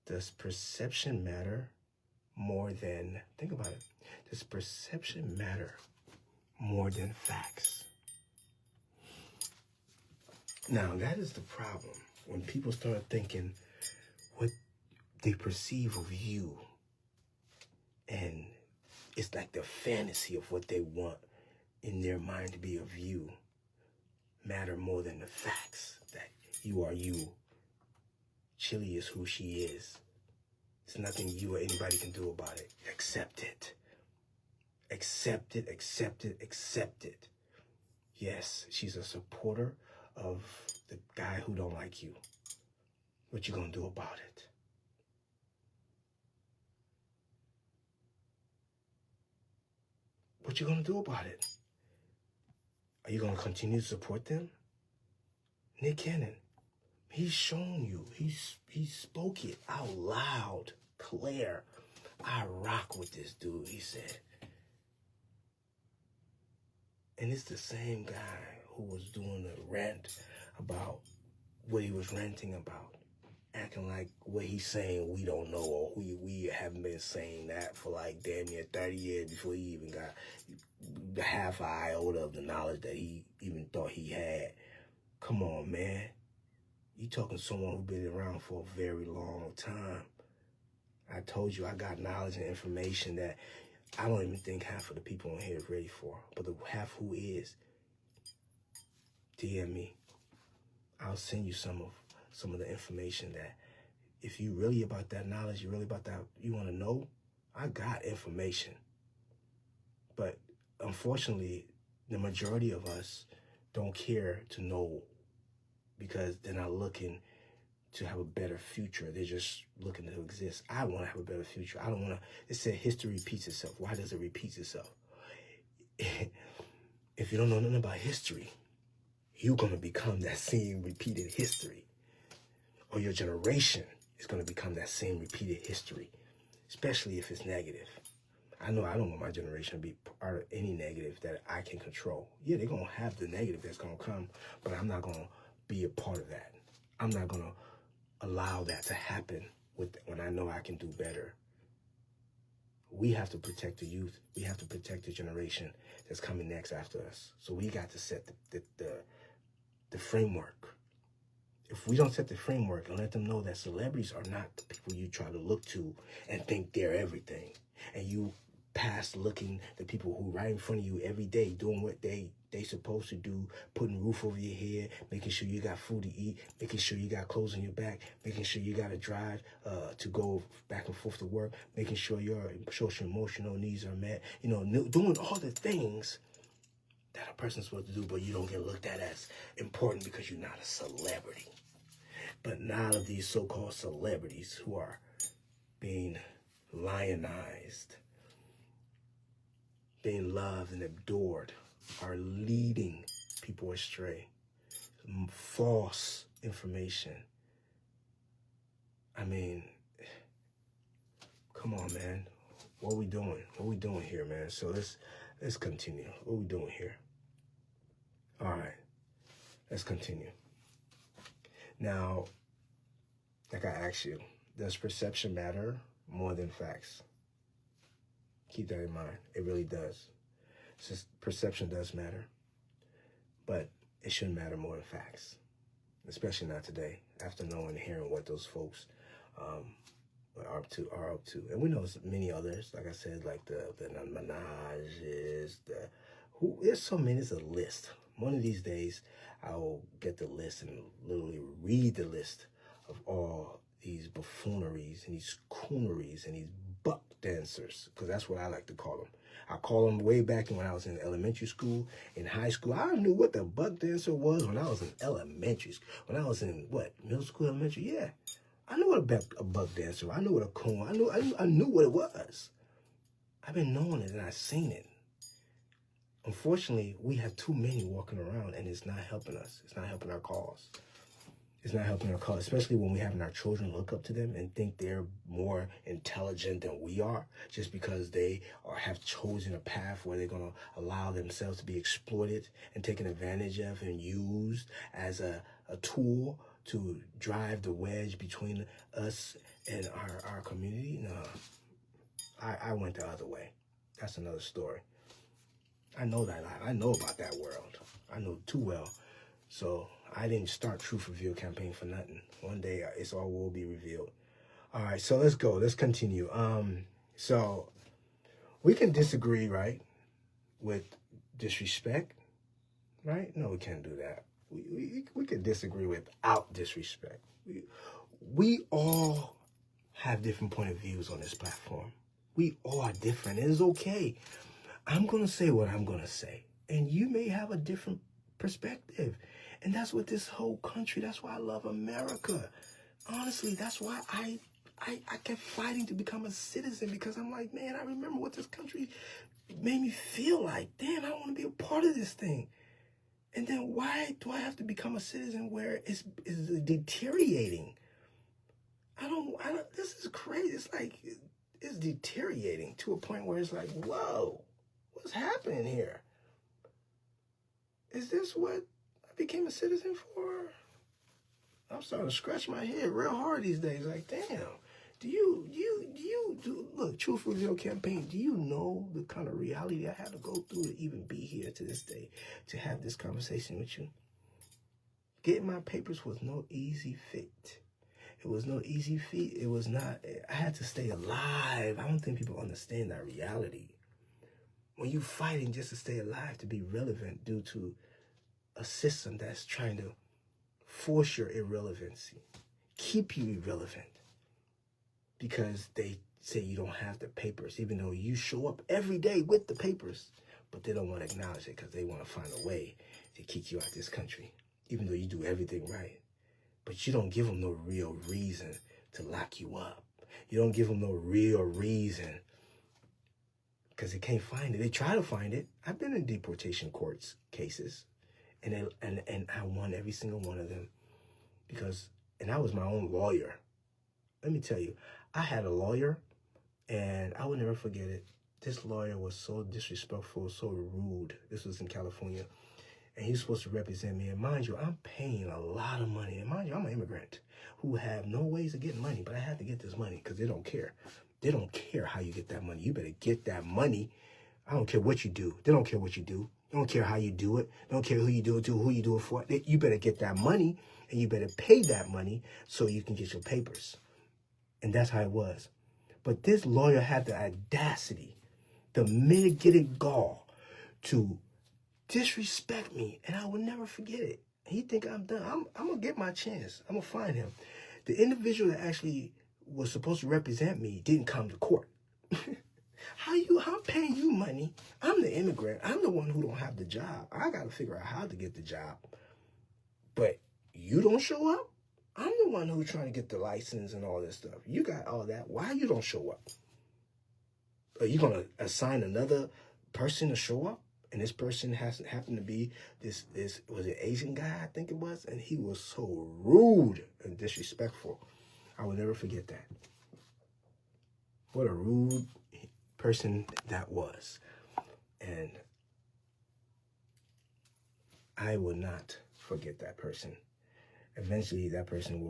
Does perception matter more than, think about it, does perception matter more than facts? Now, that is the problem. When people start thinking what they perceive of you, and it's like the fantasy of what they want in their mind to be of you matter more than the facts that you are you. Chili is who she is. There's nothing you or anybody can do about it. Accept it. Accept it, accept it, accept it. Yes, she's a supporter of the guy who don't like you. What you gonna do about it? What you gonna do about it? Are you gonna continue to support them? Nick Cannon, he's shown you. He spoke it out loud, clear. I rock with this dude, he said. And it's the same guy who was doing the rant about what he was ranting about, acting like what he's saying we don't know, or we haven't been saying that for like damn near 30 years before he even got the half iota of the knowledge that he even thought he had. Come on, man. You talking to someone who's been around for a very long time. I told you I got knowledge and information that I don't even think half of the people on here is ready for. But the half who is, DM me. I'll send you some of the information that if you really about that knowledge, you really about that, you want to know, I got information. But unfortunately, the majority of us don't care to know because they're not looking to have a better future. They're just looking to exist. I want to have a better future. I don't want to. It said history repeats itself. Why does it repeat itself? If you don't know nothing about history, you're going to become that same repeated history. Or your generation is going to become that same repeated history, especially if it's negative. I know I don't want my generation to be part of any negative that I can control. Yeah, they're going to have the negative that's going to come, but I'm not going to be a part of that. I'm not going to allow that to happen when I know I can do better. We have to protect the youth. We have to protect the generation that's coming next after us. So we got to set the framework. If we don't set the framework and let them know that celebrities are not the people you try to look to and think they're everything, and you past looking the people who right in front of you every day doing what they supposed to do, putting roof over your head, making sure you got food to eat, making sure you got clothes on your back, making sure you got to drive to go back and forth to work, making sure your social emotional needs are met, doing all the things that a person's supposed to do, but you don't get looked at as important because you're not a celebrity. But none of these so-called celebrities who are being lionized, being loved and adored, are leading people astray. False information. I mean, come on, man. What are we doing? What are we doing here, man? So let's continue. What are we doing here? All right. Let's continue. Now, like I asked you, does perception matter more than facts? Keep that in mind. It really does. It's just perception does matter, but it shouldn't matter more than facts, especially not today, after knowing and hearing what those folks are up to. And we know many others, like I said, like the Minajes, there's so many, it's a list. One of these days, I will get the list and literally read the list of all these buffooneries and these cooneries and these buck dancers, because that's what I like to call them. I call them way back when I was in elementary school, in high school. I knew what the buck dancer was when I was in elementary school. When I was in, middle school, elementary? Yeah. I knew what a buck dancer was. I knew what a coon. I knew what it was. I've been knowing it and I've seen it. Unfortunately, we have too many walking around and it's not helping us. It's not helping our cause. It's not helping our cause, especially when we having our children look up to them and think they're more intelligent than we are just because they have chosen a path where they're going to allow themselves to be exploited and taken advantage of and used as a tool to drive the wedge between us and our community. No, I went the other way. That's another story. I know that. I know about that world. I know too well. So I didn't start Truth Reveal campaign for nothing. One day it's all will be revealed. All right, so let's go. Let's continue. So we can disagree, right, with disrespect, right? No, we can't do that. We can disagree without disrespect. We all have different point of views on this platform. We all are different. It is okay. I'm going to say what I'm going to say, and you may have a different perspective. And that's what this whole country, that's why I love America. Honestly, that's why I kept fighting to become a citizen, because I'm like, man, I remember what this country made me feel like. Damn, I want to be a part of this thing. And then why do I have to become a citizen where it's deteriorating? I don't, this is crazy. It's like, it's deteriorating to a point where it's like, whoa, what's happening here? Is this what I became a citizen for? I'm starting to scratch my head real hard these days. Like, damn, do you look, Truth Reveal campaign, do you know the kind of reality I had to go through to even be here to this day, to have this conversation with you? Getting my papers was no easy feat. It was no easy feat. It was not, I had to stay alive. I don't think people understand that reality. When you're fighting just to stay alive, to be relevant due to a system that's trying to force your irrelevancy, keep you irrelevant, because they say you don't have the papers, even though you show up every day with the papers, but they don't want to acknowledge it because they want to find a way to kick you out this country, even though you do everything right. But you don't give them no real reason to lock you up. You don't give them no real reason because they can't find it. They try to find it. I've been in deportation courts cases, and I won every single one of them and I was my own lawyer. Let me tell you, I had a lawyer, and I will never forget it. This lawyer was so disrespectful, so rude. This was in California. And he's supposed to represent me. And mind you, I'm paying a lot of money. And mind you, I'm an immigrant who have no ways of getting money, but I had to get this money because they don't care. They don't care how you get that money. You better get that money. I don't care what you do. They don't care what you do. They don't care how you do it. They don't care who you do it to, who you do it for. You better get that money, and you better pay that money so you can get your papers. And that's how it was. But this lawyer had the audacity, the mitigated gall to disrespect me, and I will never forget it. He think I'm done. I'm going to get my chance. I'm going to find him. The individual that actually was supposed to represent me didn't come to court. I'm paying you money. I'm the immigrant. I'm the one who don't have the job. I got to figure out how to get the job. But you don't show up? I'm the one who's trying to get the license and all this stuff. You got all that. Why you don't show up? Are you going to assign another person to show up? And this person happened to be this was an Asian guy, I think it was, and he was so rude and disrespectful. I will never forget that. What a rude person that was. And I will not forget that person. Eventually, that person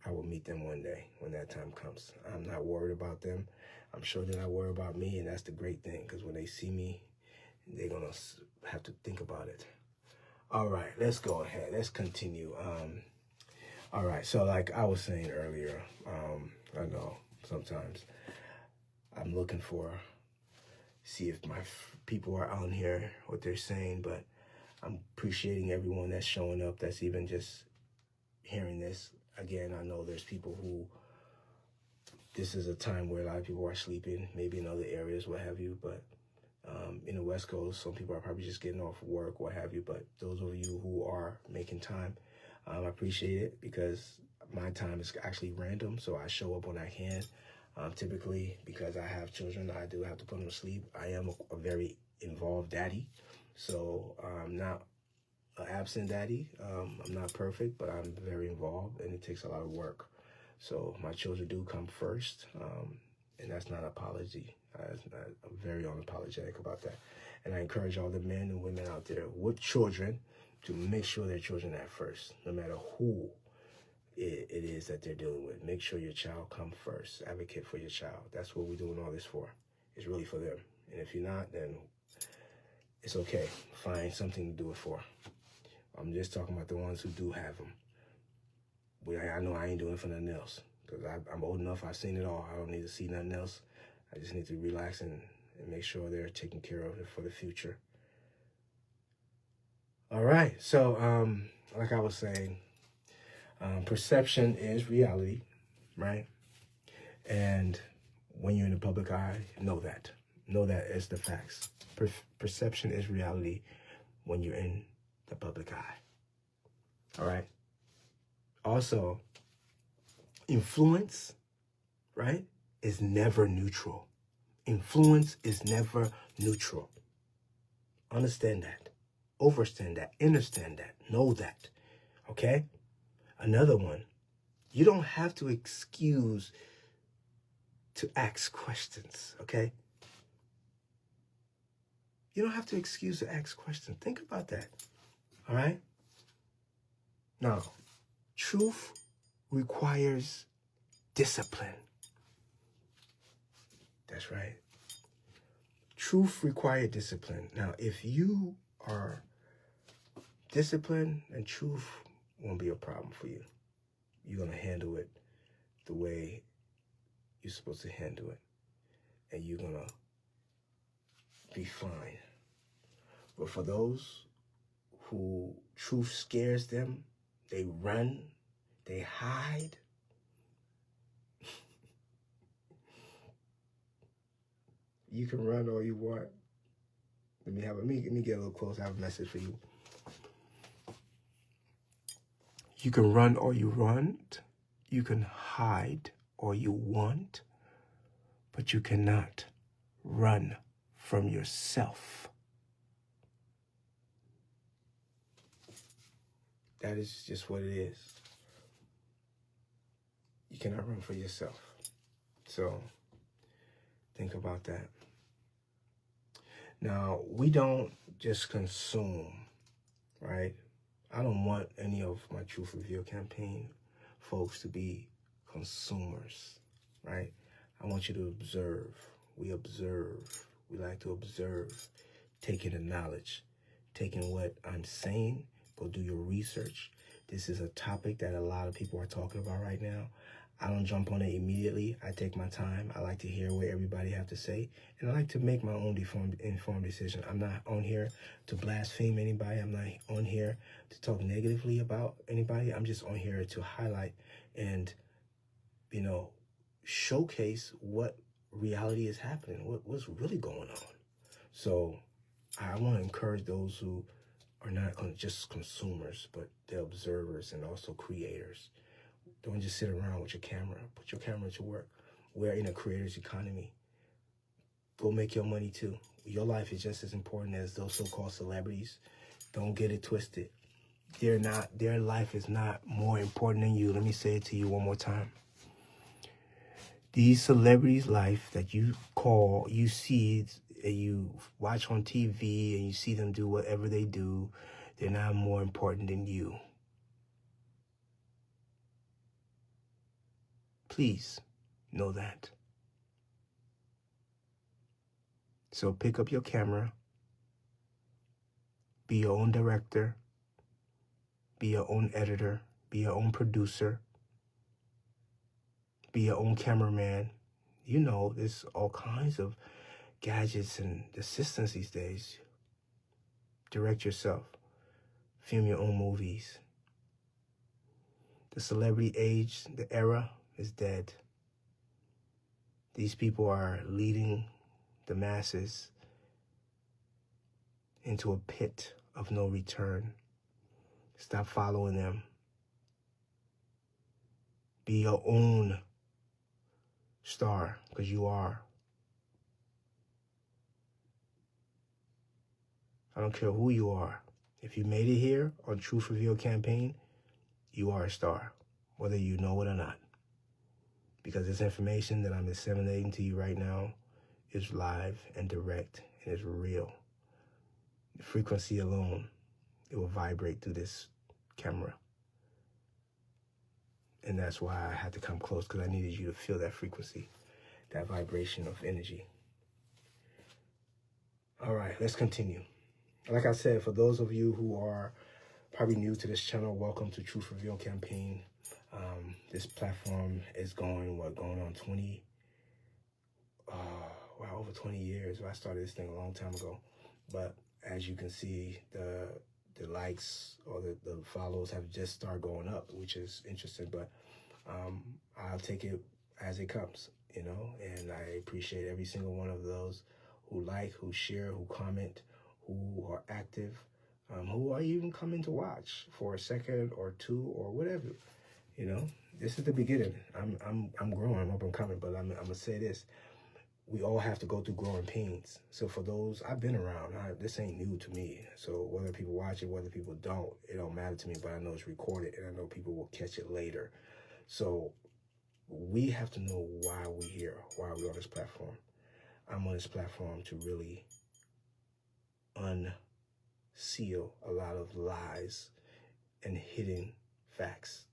I will meet them one day when that time comes. I'm not worried about them. I'm sure they're not worried about me, and that's the great thing, because when they see me, they're going to have to think about it. All right, let's go ahead. Let's continue. All right, so like I was saying earlier, I know sometimes I'm looking see if my people are on here, what they're saying, but I'm appreciating everyone that's showing up, that's even just hearing this. Again, I know there's people who, this is a time where a lot of people are sleeping, maybe in other areas, what have you, but in the West Coast, some people are probably just getting off work, what have you, but those of you who are making time, I appreciate it, because my time is actually random, so I show up when I can. Typically, because I have children, I do have to put them to sleep. I am a very involved daddy, so I'm not an absent daddy. I'm not perfect, but I'm very involved, and it takes a lot of work. So my children do come first, and that's not an apology. I'm very unapologetic about that. And I encourage all the men and women out there with children to make sure their children are first, no matter who it is that they're dealing with. Make sure your child come first. Advocate for your child. That's what we're doing all this for. It's really for them. And if you're not, then it's okay. Find something to do it for. I'm just talking about the ones who do have them. But I know I ain't doing it for nothing else, because I'm old enough. I've seen it all. I don't need to see nothing else. I just need to relax and make sure they're taken care of for the future. All right. So, like I was saying, perception is reality, right? And when you're in the public eye, know that. Know that as the facts. Perception is reality when you're in the public eye. All right? Also, influence, right, is never neutral. Influence is never neutral. Understand that. Understand that. Understand that. Know that. Okay? Another one. You don't have to excuse to ask questions, okay? You don't have to excuse to ask questions. Think about that. All right? Now, truth requires discipline. That's right. Truth requires discipline. Now, if you are disciplined, then truth won't be a problem for you. You're going to handle it the way you're supposed to handle it. And you're going to be fine. But for those who truth scares them, they run, they hide. You can run all you want. Let me get a little close. I have a message for you. You can run all you want. You can hide all you want. But you cannot run from yourself. That is just what it is. You cannot run for yourself. So think about that. Now, we don't just consume, right? I don't want any of my Truth Reveal campaign folks to be consumers, right? I want you to observe. We observe. We like to observe, taking the knowledge, taking what I'm saying. Go do your research. This is a topic that a lot of people are talking about right now. I don't jump on it immediately. I take my time. I like to hear what everybody have to say. And I like to make my own informed decision. I'm not on here to blaspheme anybody. I'm not on here to talk negatively about anybody. I'm just on here to highlight and, showcase what reality is happening, what's really going on. So I want to encourage those who are not just consumers, but they're observers and also creators. Don't just sit around with your camera. Put your camera to work. We're in a creator's economy. Go make your money too. Your life is just as important as those so-called celebrities. Don't get it twisted. Their life is not more important than you. Let me say it to you one more time. These celebrities' life that you see, and you watch on TV, and you see them do whatever they do, they're not more important than you. Please know that. So pick up your camera, be your own director, be your own editor, be your own producer, be your own cameraman. There's all kinds of gadgets and assistants these days. Direct yourself. Film your own movies. The celebrity age, the era is dead. These people are leading the masses into a pit of no return. Stop following them. Be your own star, because you are. I don't care who you are. If you made it here on Truth Reveal campaign, you are a star, whether you know it or not. Because this information that I'm disseminating to you right now is live and direct and is real. The frequency alone, it will vibrate through this camera. And that's why I had to come close, because I needed you to feel that frequency, that vibration of energy. All right, let's continue. Like I said, for those of you who are probably new to this channel, welcome to Truth Reveal campaign. This platform is going on over 20 years. I started this thing a long time ago. But as you can see, the likes or the follows have just started going up, which is interesting. But I'll take it as it comes, and I appreciate every single one of those who like, who share, who comment, who are active, who are even coming to watch for a second or two or whatever. This is the beginning. I'm growing, I'm up and coming, but I'm gonna say this. We all have to go through growing pains. So for those, I've been around. This ain't new to me. So whether people watch it, whether people don't, it don't matter to me, but I know it's recorded and I know people will catch it later. So we have to know why we're here, why we're on this platform. I'm on this platform to really unseal a lot of lies and hidden facts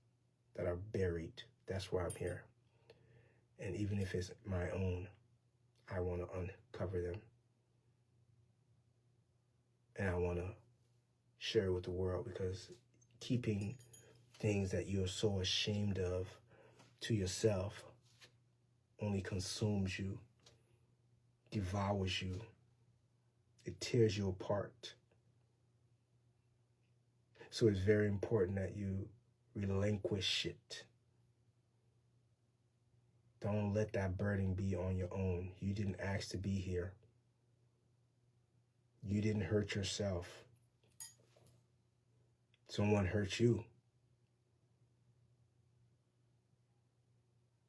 that are buried. That's why I'm here. And even if it's my own, I want to uncover them. And I want to share it with the world, because keeping things that you're so ashamed of to yourself only consumes you, devours you, it tears you apart. So it's very important that you relinquish it. Don't let that burden be on your own. You didn't ask to be here. You didn't hurt yourself. Someone hurt you.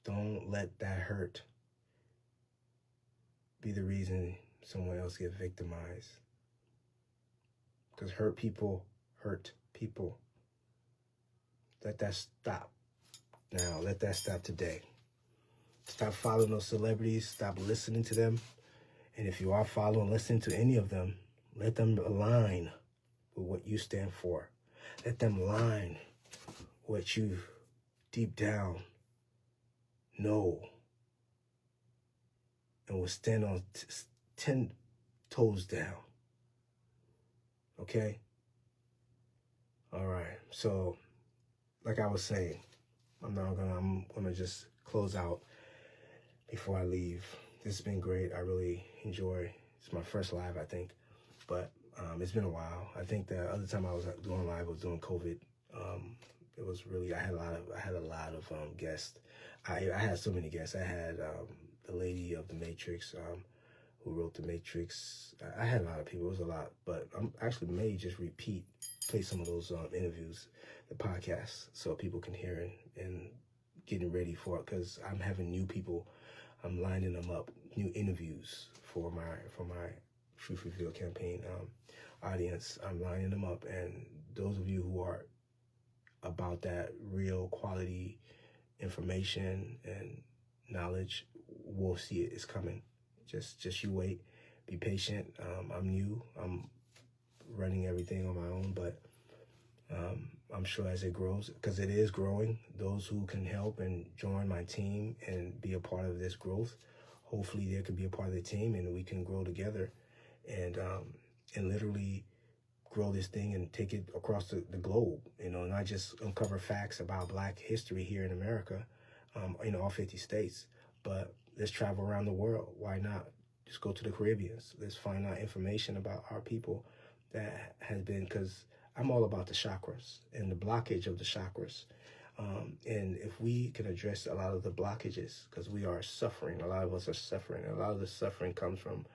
Don't let that hurt be the reason someone else gets victimized. Because hurt people hurt people. Let that stop now. Let that stop today. Stop following those celebrities. Stop listening to them. And if you are following, listening to any of them, let them align with what you stand for. Let them align what you deep down know and will stand on 10 toes down. Okay? All right. So, like I was saying, I'm gonna just close out before I leave. This has been great. I really enjoy. It's my first live, I think, but it's been a while. I think the other time I was doing live was during COVID. It was really, I had a lot of guests. I had so many guests. I had the lady of the Matrix, who wrote the Matrix. I had a lot of people. It was a lot, but I'm actually may just play some of those interviews, the podcasts, so people can hear and getting ready for it, because I'm having new people. I'm lining them up, new interviews for my Truth Reveal campaign audience. I'm lining them up, and those of you who are about that real quality information and knowledge will see it. It's coming. Just you wait. Be patient. I'm new. I'm running everything on my own, but I'm sure as it grows, because it is growing, those who can help and join my team and be a part of this growth, hopefully they can be a part of the team and we can grow together and literally grow this thing and take it across the globe, not just uncover facts about Black history here in America, in all 50 states, but let's travel around the world. Why not? Just go to the Caribbean. Let's find out information about our people that has been, because I'm all about the chakras and the blockage of the chakras. And if we can address a lot of the blockages, because we are suffering, a lot of us are suffering. A lot of the suffering comes from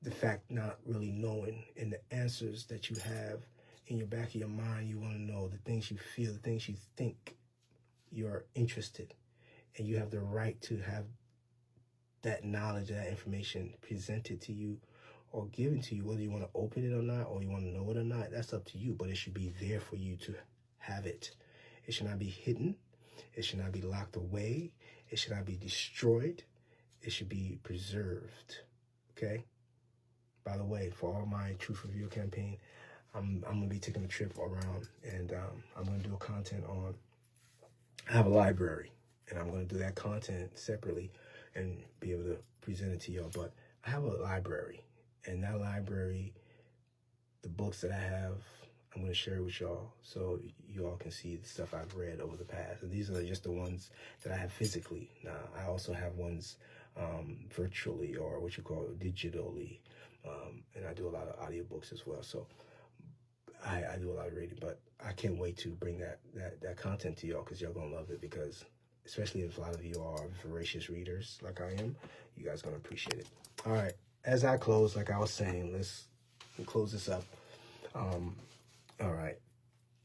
the fact not really knowing, and the answers that you have in your back of your mind. You want to know the things you feel, the things you think. You're interested, and you have the right to have that knowledge, that information presented to you or given to you, whether you want to open it or not, or you want to know it or not. That's up to you, but it should be there for you to have it. It should not be hidden. It should not be locked away. It should not be destroyed. It should be preserved. Okay? By the way, for all my Truth Reveal campaign, I'm going to be taking a trip around, and I'm going to do a content on, I have a library, and I'm going to do that content separately and be able to present it to y'all. But I have a library, and that library, the books that I have, I'm going to share it with y'all so you all can see the stuff I've read over the past. And these are just the ones that I have physically. Now, I also have ones virtually, or what you call digitally. And I do a lot of audiobooks as well. So I do a lot of reading, but I can't wait to bring that content to y'all, because y'all going to love it, because especially if a lot of you are voracious readers like I am, you guys going to appreciate it. All right. As I close, like I was saying, let's close this up. All right.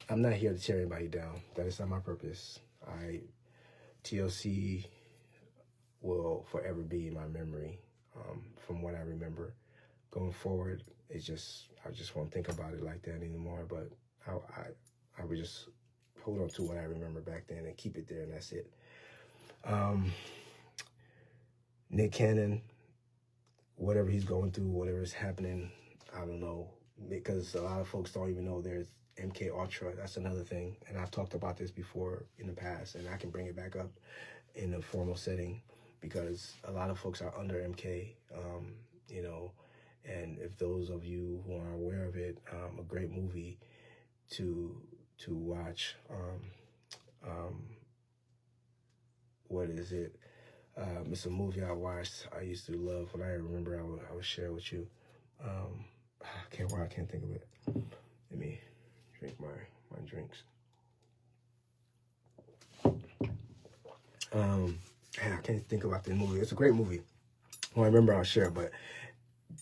I'm not here to tear anybody down. That is not my purpose. TLC will forever be in my memory, from what I remember. Going forward, I just won't think about it like that anymore, but I would just hold on to what I remember back then and keep it there, and that's it. Nick Cannon, whatever he's going through, whatever is happening, I don't know, because a lot of folks don't even know there's MK Ultra. That's another thing, and I've talked about this before in the past, and I can bring it back up in a formal setting because a lot of folks are under MK, you know, and if those of you who are aware of it, a great movie to watch. What is it? It's a movie I watched. I used to love. When I remember, I would share with you. I can't think of it. Let me drink my drinks. I can't think about the movie. It's a great movie. Well, I remember I'll share, but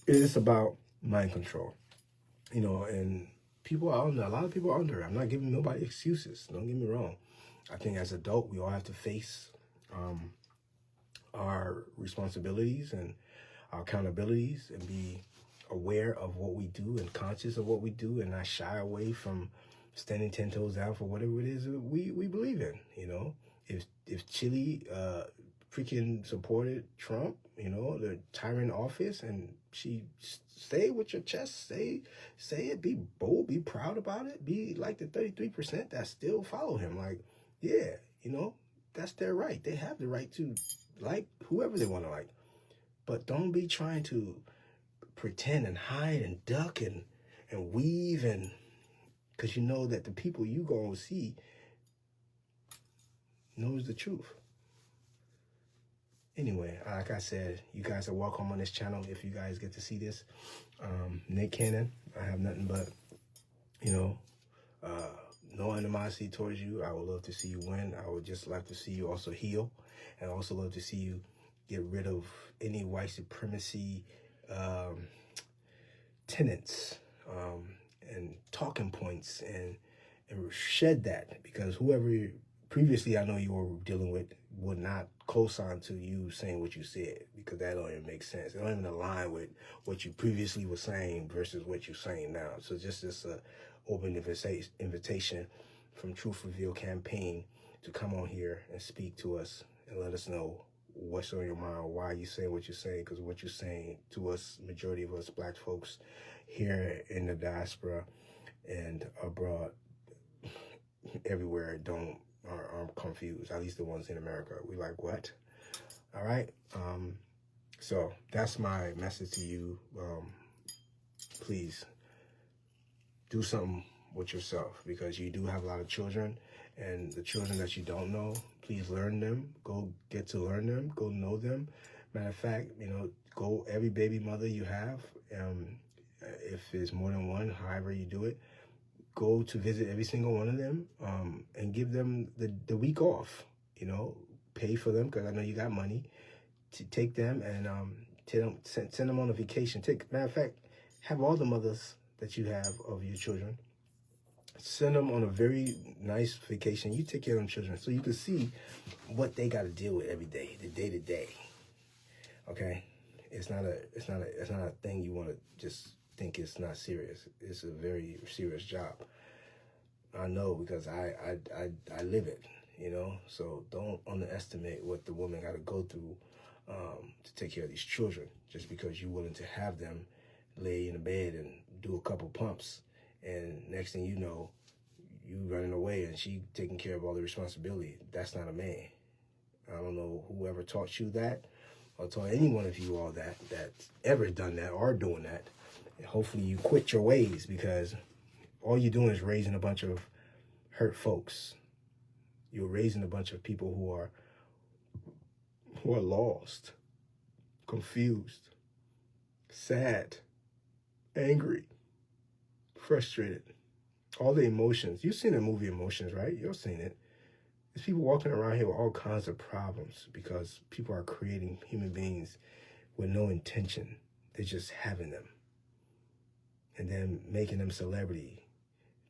it's about mind control. You know, and people are under. A lot of people are under. I'm not giving nobody excuses. Don't get me wrong. I think as adults, we all have to face our responsibilities and our accountabilities and be aware of what we do and conscious of what we do and not shy away from standing 10 toes down for whatever it is that we believe in. You know, if Chile freaking supported Trump, you know, the tyrant office, and she say it with your chest, say it, be bold, be proud about it, be like the 33% that still follow him. Like, yeah, you know, that's their right. They have the right to like whoever they want to like. But don't be trying to pretend and hide and duck and weave, and because you know that the people you gonna see knows the truth. Anyway, like I said, you guys are welcome on this channel if you guys get to see this. Nick Cannon, I have nothing but, you know, no animosity towards you. I would love to see you win. I would just like to see you also heal, and also love to see you get rid of any white supremacy tenets and talking points, and shed that, because whoever previously I know you were dealing with would not co-sign to you saying what you said, because that don't even make sense. It don't even align with what you previously were saying versus what you're saying now. So just this open invitation from Truth Reveal campaign to come on here and speak to us and let us know what's on your mind, why you saying what you're saying, because what you're saying to us, majority of us black folks here in the diaspora and abroad, everywhere, are confused. At least the ones in America. We like, what? All right. So that's my message to you. Please do something with yourself, because you do have a lot of children, and the children that you don't know, please learn them. Go get to learn them. Go know them. Matter of fact, you know, go every baby mother you have, if there's more than one, however you do it, go to visit every single one of them, and give them the week off. You know, pay for them, because I know you got money to take them, and send them on a vacation. Matter of fact, have all the mothers that you have of your children, send them on a very nice vacation. You take care of them children, so you can see what they got to deal with every day, the day to day. Okay, it's not a thing you want to just think it's not serious. It's a very serious job. I know, because I live it, you know. So don't underestimate what the woman got to go through to take care of these children, just because you're willing to have them lay in the bed and do a couple pumps, and next thing you know, you running away and she taking care of all the responsibility. That's not a man. I don't know whoever taught you that, or taught any one of you all that's ever done that or doing that. And hopefully you quit your ways, because all you're doing is raising a bunch of hurt folks. You're raising a bunch of people who are lost, confused, sad, angry, frustrated. All the emotions. You've seen the movie Emotions, right? You've seen it. There's people walking around here with all kinds of problems, because people are creating human beings with no intention. They're just having them, and then making them celebrity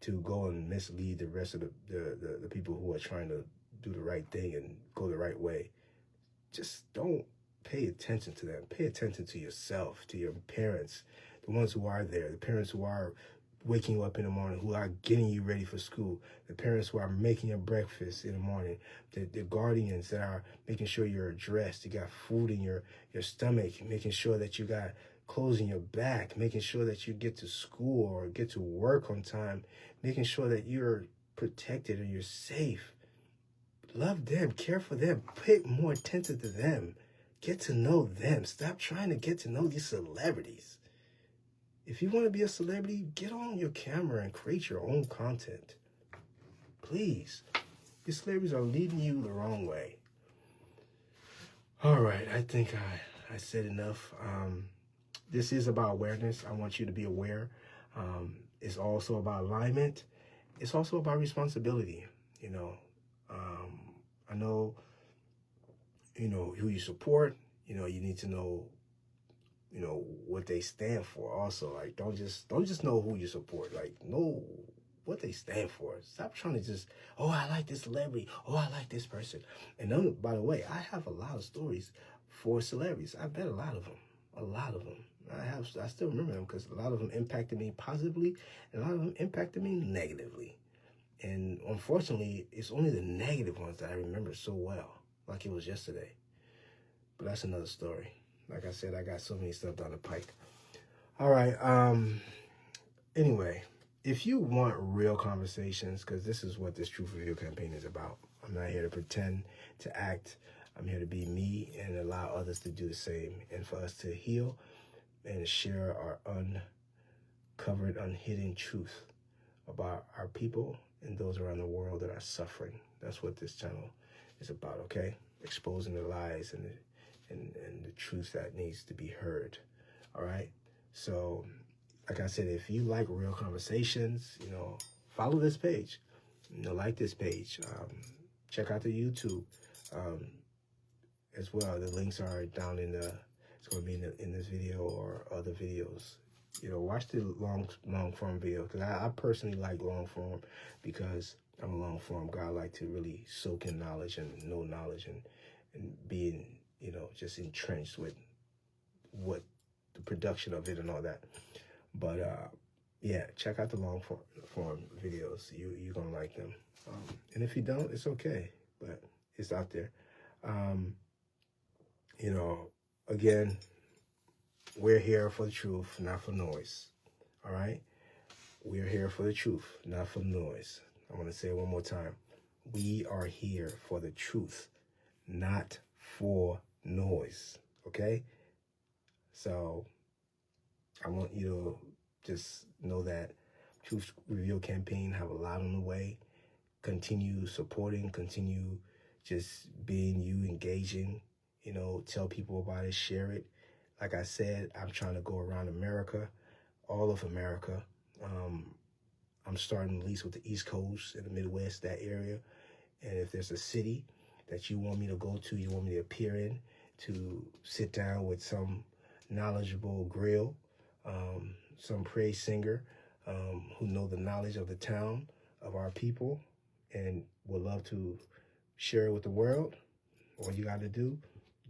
to go and mislead the rest of the people who are trying to do the right thing and go the right way. Just don't pay attention to them. Pay attention to yourself, to your parents, the ones who are there, the parents who are waking you up in the morning, who are getting you ready for school, the parents who are making your breakfast in the morning, the guardians that are making sure you're dressed, you got food in your stomach, making sure that you got clothes in your back, making sure that you get to school or get to work on time, making sure that you're protected and you're safe. Love them, care for them, pay more attention to them, get to know them. Stop trying to get to know these celebrities. If you want to be a celebrity, get on your camera and create your own content. Please. These celebrities are leading you the wrong way. All right, I think I said enough. This is about awareness. I want you to be aware. It's also about alignment. It's also about responsibility. I know, who you support. You need to know what they stand for. Also, like, don't just know who you support. Like, know what they stand for. Stop trying to just, oh, I like this celebrity, oh, I like this person. And then, by the way, I have a lot of stories for celebrities. I bet a lot of them. I still remember them because a lot of them impacted me positively and a lot of them impacted me negatively. And unfortunately, it's only the negative ones that I remember so well, like it was yesterday. But that's another story. Like I said, I got so many stuff down the pike. All right. Anyway, if you want real conversations, because this is what this Truth Reveal campaign is about. I'm not here to pretend to act. I'm here to be me and allow others to do the same, and for us to heal and share our uncovered, unhidden truth about our people and those around the world that are suffering. That's what this channel is about, okay? Exposing the lies and the truth that needs to be heard, all right? So, like I said, if you like real conversations, follow this page, like this page. Check out the YouTube as well. The links are down it's going to be in this video or other videos. Watch the long form video, because I personally like long form because I'm a long form guy. I like to really soak in knowledge and know knowledge and being, just entrenched with what the production of it and all that. But yeah, check out the long form videos. You're going to like them. And if you don't, it's okay, but it's out there. Again, we're here for the truth, not for noise. All right? We're here for the truth, not for noise. I want to say it one more time. We are here for the truth, not for noise. Okay? So I want you to just know that Truth Reveal campaign have a lot on the way. Continue supporting, continue just being you, engaging, tell people about it, share it. Like I said, I'm trying to go around America, all of America. I'm starting at least with the East Coast and the Midwest, that area. And if there's a city that you want me to go to, you want me to appear in, to sit down with some knowledgeable grill, some praise singer who know the knowledge of the town, of our people, and would love to share it with the world, all you got to do,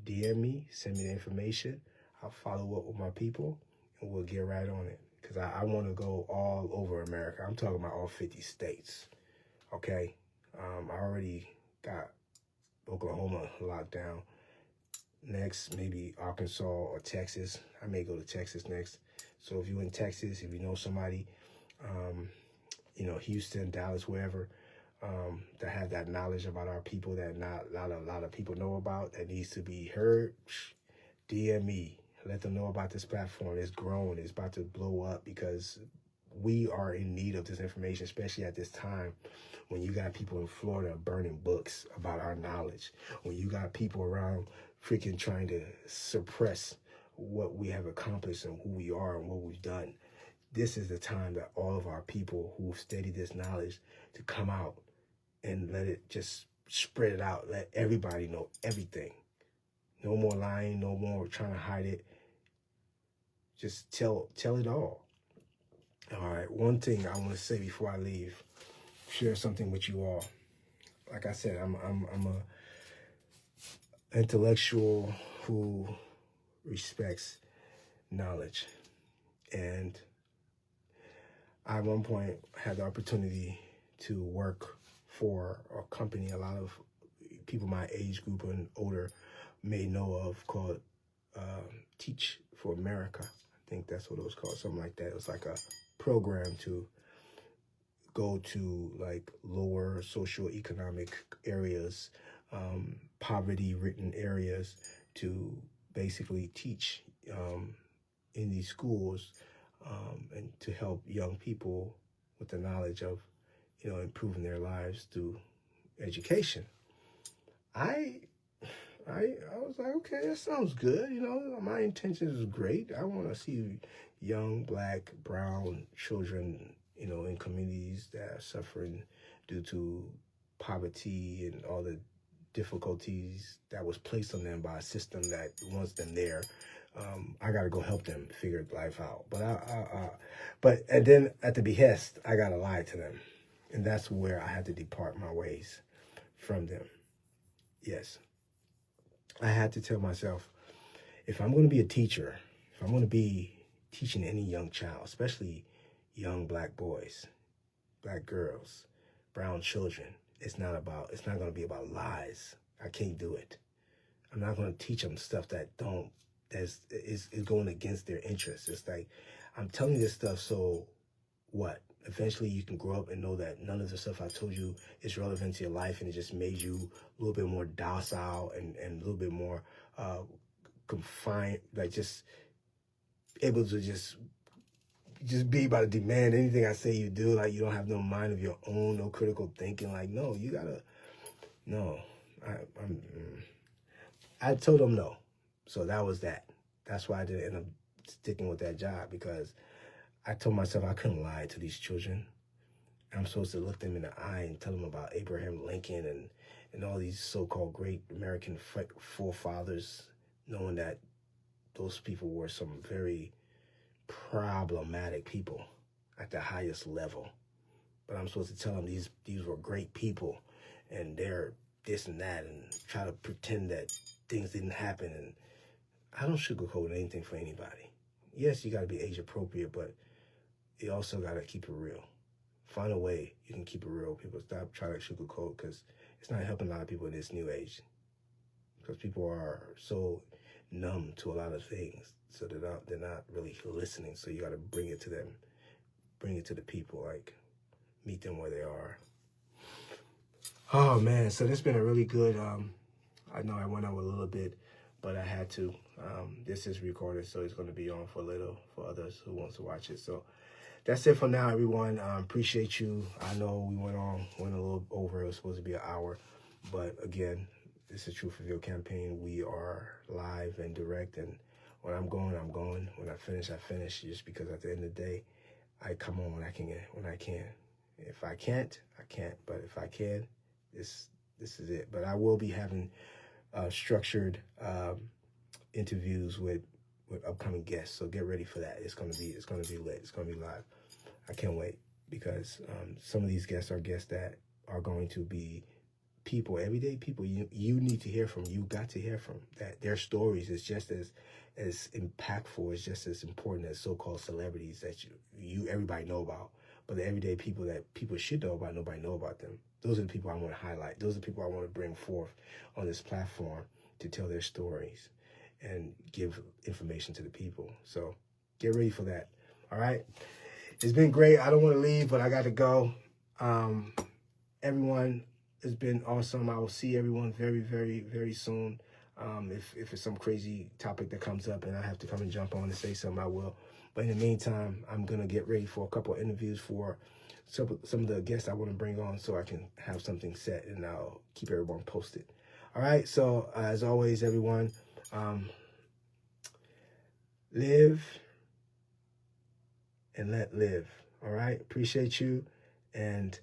DM me, send me the information. I'll follow up with my people, and we'll get right on it. Because I want to go all over America. I'm talking about all 50 states, okay? I already got Oklahoma locked down. Next, maybe Arkansas or Texas. I may go to Texas next. So if you're in Texas, if you know somebody, Houston, Dallas, wherever, that have that knowledge about our people that not a lot of people know about, that needs to be heard, DM me. Let them know about this platform. It's growing. It's about to blow up because we are in need of this information, especially at this time when you got people in Florida burning books about our knowledge, when you got people around freaking trying to suppress what we have accomplished and who we are and what we've done. This is the time that all of our people who've studied this knowledge to come out and let it just spread it out. Let everybody know everything. No more lying, no more trying to hide it. Just tell it all. All right, one thing I want to say before I leave, share something with you all. Like I said, I'm a intellectual who respects knowledge, and I at one point had the opportunity to work for a company a lot of people my age group and older may know of, called Teach for America. I think that's what it was called, something like that. It was like a program to go to like lower socioeconomic areas, poverty-ridden areas, to basically teach in these schools, and to help young people with the knowledge of, improving their lives through education. I was like, okay, that sounds good. My intentions is great. I want to see young black, brown children, in communities that are suffering due to poverty and all the difficulties that was placed on them by a system that wants them there. I got to go help them figure life out. And then at the behest, I got to lie to them. And that's where I had to depart my ways from them. Yes. I had to tell myself, if I'm going to be a teacher, if I'm going to be teaching any young child, especially young black boys, black girls, brown children, it's not going to be about lies. I can't do it. I'm not going to teach them stuff that is going against their interests. It's like, I'm telling you this stuff so what? Eventually you can grow up and know that none of the stuff I told you is relevant to your life, and it just made you a little bit more docile and a little bit more confined, like just able to just be about to demand anything I say you do. Like, you don't have no mind of your own, no critical thinking. Like, no, you gotta, no. I told them no. So that was that. That's why I didn't end up sticking with that job, because I told myself I couldn't lie to these children. I'm supposed to look them in the eye and tell them about Abraham Lincoln and all these so-called great American forefathers, knowing that those people were some very problematic people at the highest level. But I'm supposed to tell them these were great people, and they're this and that, and try to pretend that things didn't happen. And I don't sugarcoat anything for anybody. Yes, you got to be age appropriate, but you also got to keep it real. Find a way you can keep it real. People, stop trying to sugarcoat, because it's not helping a lot of people in this new age. Because people are so numb to a lot of things, so they're not really listening. So you got to bring it to them, bring it to the people, like meet them where they are. Oh man, so this has been a really good. I know I went over a little bit, but I had to. This is recorded, so it's going to be on for a little for others who wants to watch it. So that's it for now, everyone. Appreciate you. I know we went a little over. It was supposed to be an hour, but again, this is Truth Reveal campaign. We are live and direct, and when I'm going, I'm going. When I finish, I finish. Just because at the end of the day, I come on when I can. If I can't, I can't. But if I can, this is it. But I will be having structured interviews with upcoming guests. So get ready for that. It's gonna be lit. It's gonna be live. I can't wait, because some of these guests are guests that are going to be people, everyday people you need to hear from. You got to hear from that. Their stories is just as impactful, is just as important as so-called celebrities that you everybody know about. But the everyday people that people should know about, nobody know about them. Those are the people I want to highlight. Those are the people I want to bring forth on this platform to tell their stories and give information to the people. So get ready for that. All right. It's been great. I don't want to leave, but I got to go. Everyone, it's been awesome. I will see everyone very, very, very soon. If it's some crazy topic that comes up and I have to come and jump on and say something, I will. But in the meantime, I'm going to get ready for a couple of interviews for some of the guests I want to bring on, so I can have something set, and I'll keep everyone posted. All right. So as always, everyone, live and let live. All right. Appreciate you. And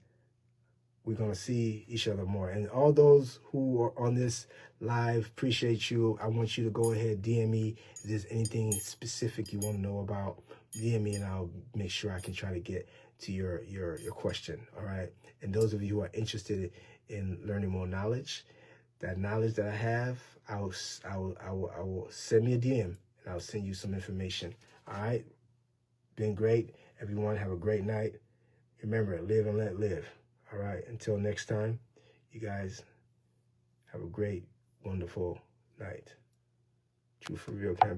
we're going to see each other more. And all those who are on this live, appreciate you. I want you to go ahead, DM me. If there's anything specific you want to know about, DM me, and I'll make sure I can try to get to your question. All right. And those of you who are interested in learning more knowledge, that knowledge that I have, I will send me a DM, and I'll send you some information. All right. Been great. Everyone have a great night. Remember, live and let live. All right, until next time, you guys have a great, wonderful night. True for Real campaign.